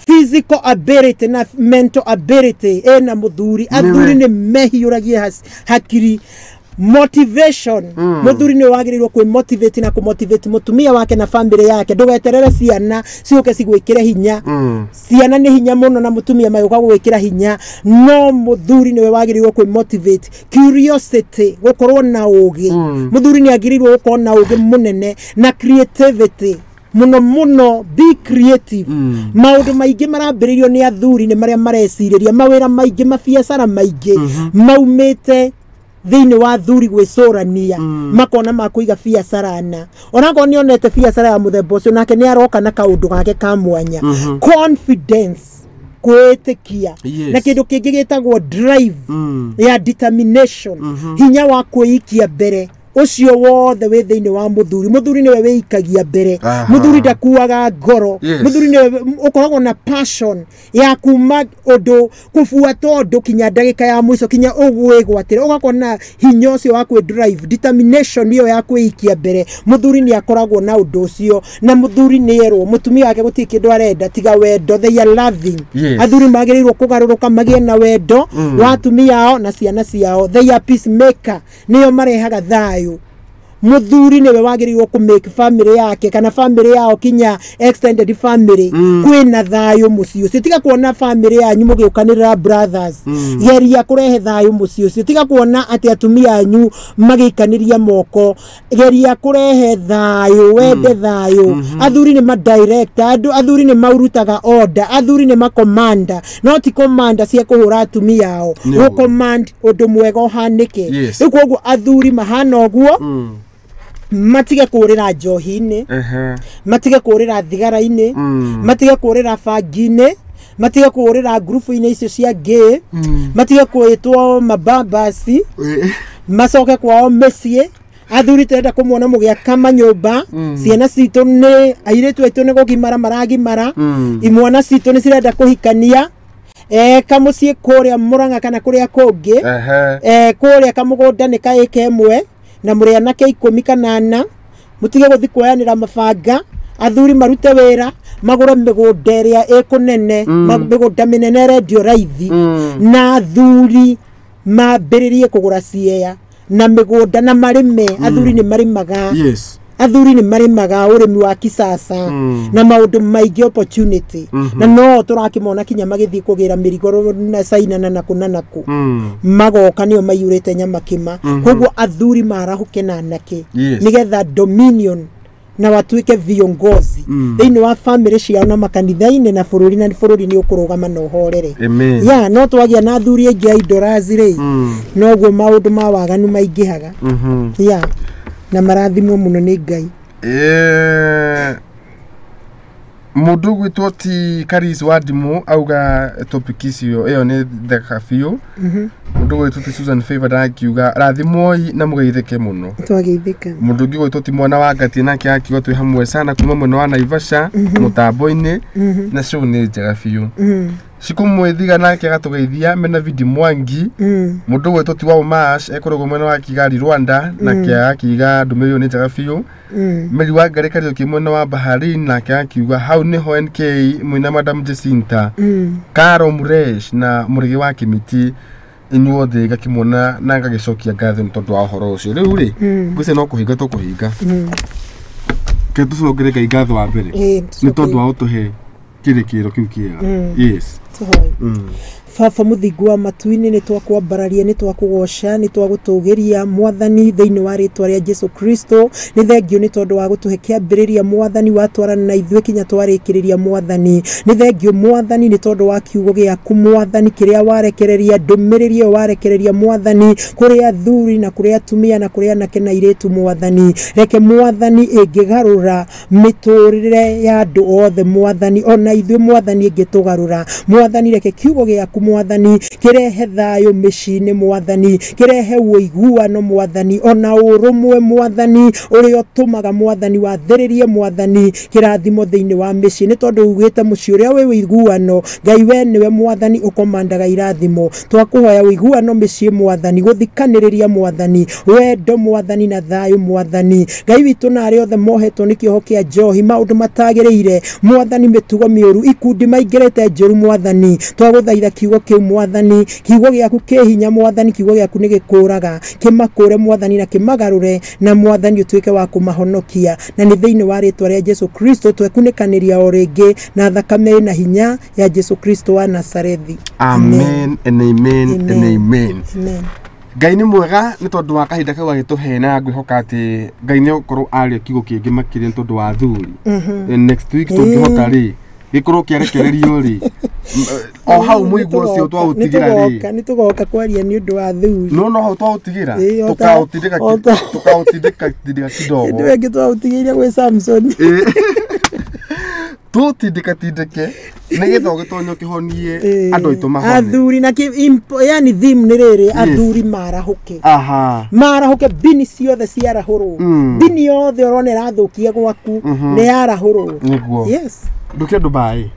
Speaker 2: physical ability na mental ability ena muthuri athuri ni mehiuragia hakiri motivation muthuri ni wagirirwo kwi motivate na ku motivate mutumia wake na family yake ndugeterere ciana ciuke cigwikire hinya ciana ni hinya muno na mutumia mayuka gwikira hinya no muthuri ni wagirirwo kwi motivate curiosity gukorwo na ugi muthuri ni agirirwo gukorwo na ugi munene na creativity muno be creative maundu maingi marambiririo ni athuri ni maria mareciriria mawira maingi mabiacara maingi maumite thini wa thuri gwicurania makona makuiga biacara na onako ni onete biacara ya muthemba ucio nake ni aroka na kaundu gake ka mwanya confidence kwetikia na kindu kingi gitagwo drive ya determination hinya wa kuikia mbere ucio wothe we thini wa muthuri niwe weikagia mbere muthuri ndakuaga ngoro muthuri niwe ukoragwo na passion ya kuma undu kufuata undu kinya ndagika ya mwico kinya ugwigwatira ugakona hinya ucio wa kwi drive determination iyo ya kuikia mbere muthuri ni akoragwo na undu ucio na muthuri ni erwo mutumia wake guti kindu arenda tiga wendo they are loving athuri magirirwo kugaruruka magie na wendo wa atumia ao na ciana ciao they are peacemaker niyo marehaga thayo muthuri niwe wagirirwo ku make family yake kana family yao kinya extended family kwina thayo mucio tiga kuona family yanyu mugiukanira brothers geria kurehe thayo mucio tiga kuona ati atumia yanyu magikaniria moko geria kurehe thayo wende thayo athuri ni ma director athuri ni maurutaga order athuri ni ma commander not commander cia kuhura atumia yao no command undu mwega uhanike ikoguo athuri mahana oguo matige kurira njohi-ini matige kurira thigara-ini matige kurira bangi-ini matige kurira group-ini icio cia gay matige kwitwo mababasi macoke kwao mĩciĩ athuri turenda kumwona mugiaka manyumba ciana citu ni airitu aitu ni gukimara maragimara imwana citu ni cirenda kuhikania kamuciĩ kuria Murang'a kana kuria kungi kuria kamugunda ni kaike imwe na muri anake 18 mutige guthi kuyanira mabanga athuri marute wira magure migunda iria ikunene migunda minene radio raithi na athuri mambiririe kugura ciea na migunda na marime athuri ni marimaga athuri ni marimaga urimi wa kisasa na maundu maigi opportunity na no turakimona kinya magithi kugira mirigo na China na kunanaku magoka niyo mayurete nyamakima koguo athuri marahuke na anake nigetha dominion na watuike viongozi thini wa family ciao na makanitha-ini na bururi ni ukurugama na uhorere ya no twagia na athuri aingi aidorazi ri no guo maundu ma waganu maingihaga ya na marathimwo muno ni Ngai mundu gwitwo ti Karis Wadimu auga topic icio iyo ni theka biu mundu gwitwo ti Susan Favor akiuga rathimwoi na mugeithike muno twageithika mundu gwitwo ti mwana wa Ngati nake akiuga twi hamwe sana kuma mwena wa Naivasha mutambo-ini na show ni njega biu sikumwithiga nake agatugeithia mena Vidi Mwangi mundu gwitwo ti wa Umash ekoragwo mwena wa Kigali Rwanda nake akiuga ndumirio ni njega biu meri wa Ngarikario kimwena wa Bahrain nake akiuga hau niho NK mwina Madam Jacinta Karo Muresh na murigi wa Kimiti inyuothe gakimona na ngagicokia ngatho tondu wa uhoro ucio riu ri nguse no kuhinga to kuhinga ke tucongere Ngai ngatho wa mbere ni tondu wa utuhe kirikiro kiu kiega Baba muthingu wa matu-ini ni twakwambararia ni twakugosha ni twagutugiria mwathani thiini wa ritwa ria Jesu Kristo ni thengio ni tondu wa gutuhe kiambiriria mwathani watwarana na ithue kinya twarikiriria mwathani ni thengio mwathani ni tondu wa kiugo giaku mwathani kiria warekereria ndumiririo warekereria mwathani kuria athuri na kuria atumia na kuria anake na iritu mwathani reke mwathani ingigarura miturire ya andu othe mwathani ona ithue mwathani ingitugarura mwathani reke kiugo giaku mwathani kirehe thayo micini mwathani kirehe uiguano mwathani ona urumwe mwathani uri otumaga mwathani wathiririe mwathani kirathimo thiini wa micini tondu ugite muci uria wi uiguano Ngai we niwe mwathani ukomandaga irathimo twakuhoya uiguano mici mwathani guthikaniriria mwathani wendo mwathani na thayo mwathani Ngai witu na ari othe mohetwo ni kioho kia njohi maundu matagiriire mwathani mitugo miuru ikundi maingirite njuru mwathani twaguthaitha kiugo kiugo kiu mwathani kiugo giaku kihinya mwathani kiugo giaku ni gikuraga kimakure mwathani na kimagarure na mwathani utuike wa kumahonokia na ni thiini wa ritwa ria Jesu Kristo twekunekaniria o ringi na thakame na hinya ya Jesu Kristo wa Nazarethi.
Speaker 1: Amen and amen and amen.
Speaker 2: Amen.
Speaker 1: Ngai ni mwega ni tondu wa kahinda kau agituhena ngwihoka ati Ngai ni okorwo ari kiugo kingi makiri ni tondu wa athuri. Next week tungihota ri gikorwo kiarekererio ri o hau muigwo cio twautigira ri
Speaker 2: ni tugoka kwaria ni undu wa athuri
Speaker 1: no hau twautigira tukautindika kidogo
Speaker 2: ndio wengi twautigira gwe Samson
Speaker 1: tutindike nigetha gitonyo kihonie andu aitu mahone
Speaker 2: athuri na yani theme ni riri athuri marahuke marahuke bini ciothe ciarahurwo bini yothe urone rathukia gwaku ni yarahurwo yes
Speaker 1: nduke Dubai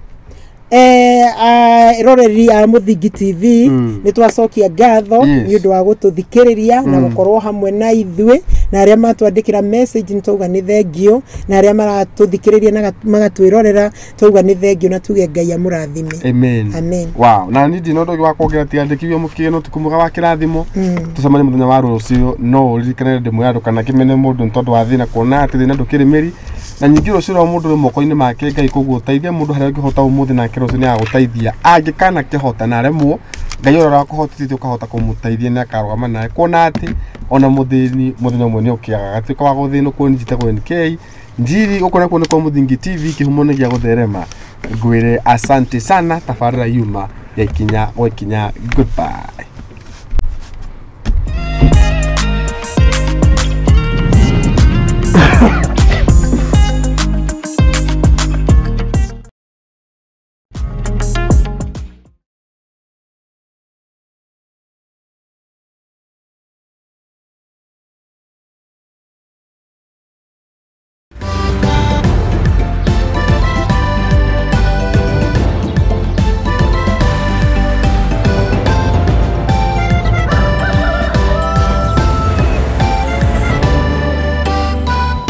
Speaker 2: roreri a Muthingi TV ni twacokia ngatho ni undu wa gututhikiriria na gukorwo hamwe na ithui na aria matwandikira message ni tuga ni thengio na aria maratuthikiriria na magatwirorera tuga ni thengio na tuge Ngai amurathime.
Speaker 1: Amen. Wow, na ni ndino ndogi wa kuongerera tiandikithio mukino tikumuga wa kirathimo tucemane muthenya wa rucio no uririkane ndimwe andu kana kimene mundu ntondu wa thina kuona ati thina ndukirimiri na nyingi rucio ro mundu ri moko-ini make Ngai koguo teithia mundu haria ngihota umuthi na kirocio ni aguteithia angikana kihota na remwo Ngai ora kuhotithia ukahota kumuteithia ni akarugama nae kuona ati ona muthini muthenya mwe ni ukiaga gatuika wa guthino ku njitagwo N.K Njiri ukona kuona kwa Muthingi TV kihumo gia gutherema ngwire asante sana tafarira yuma ya ikinya o ikinya goodbye.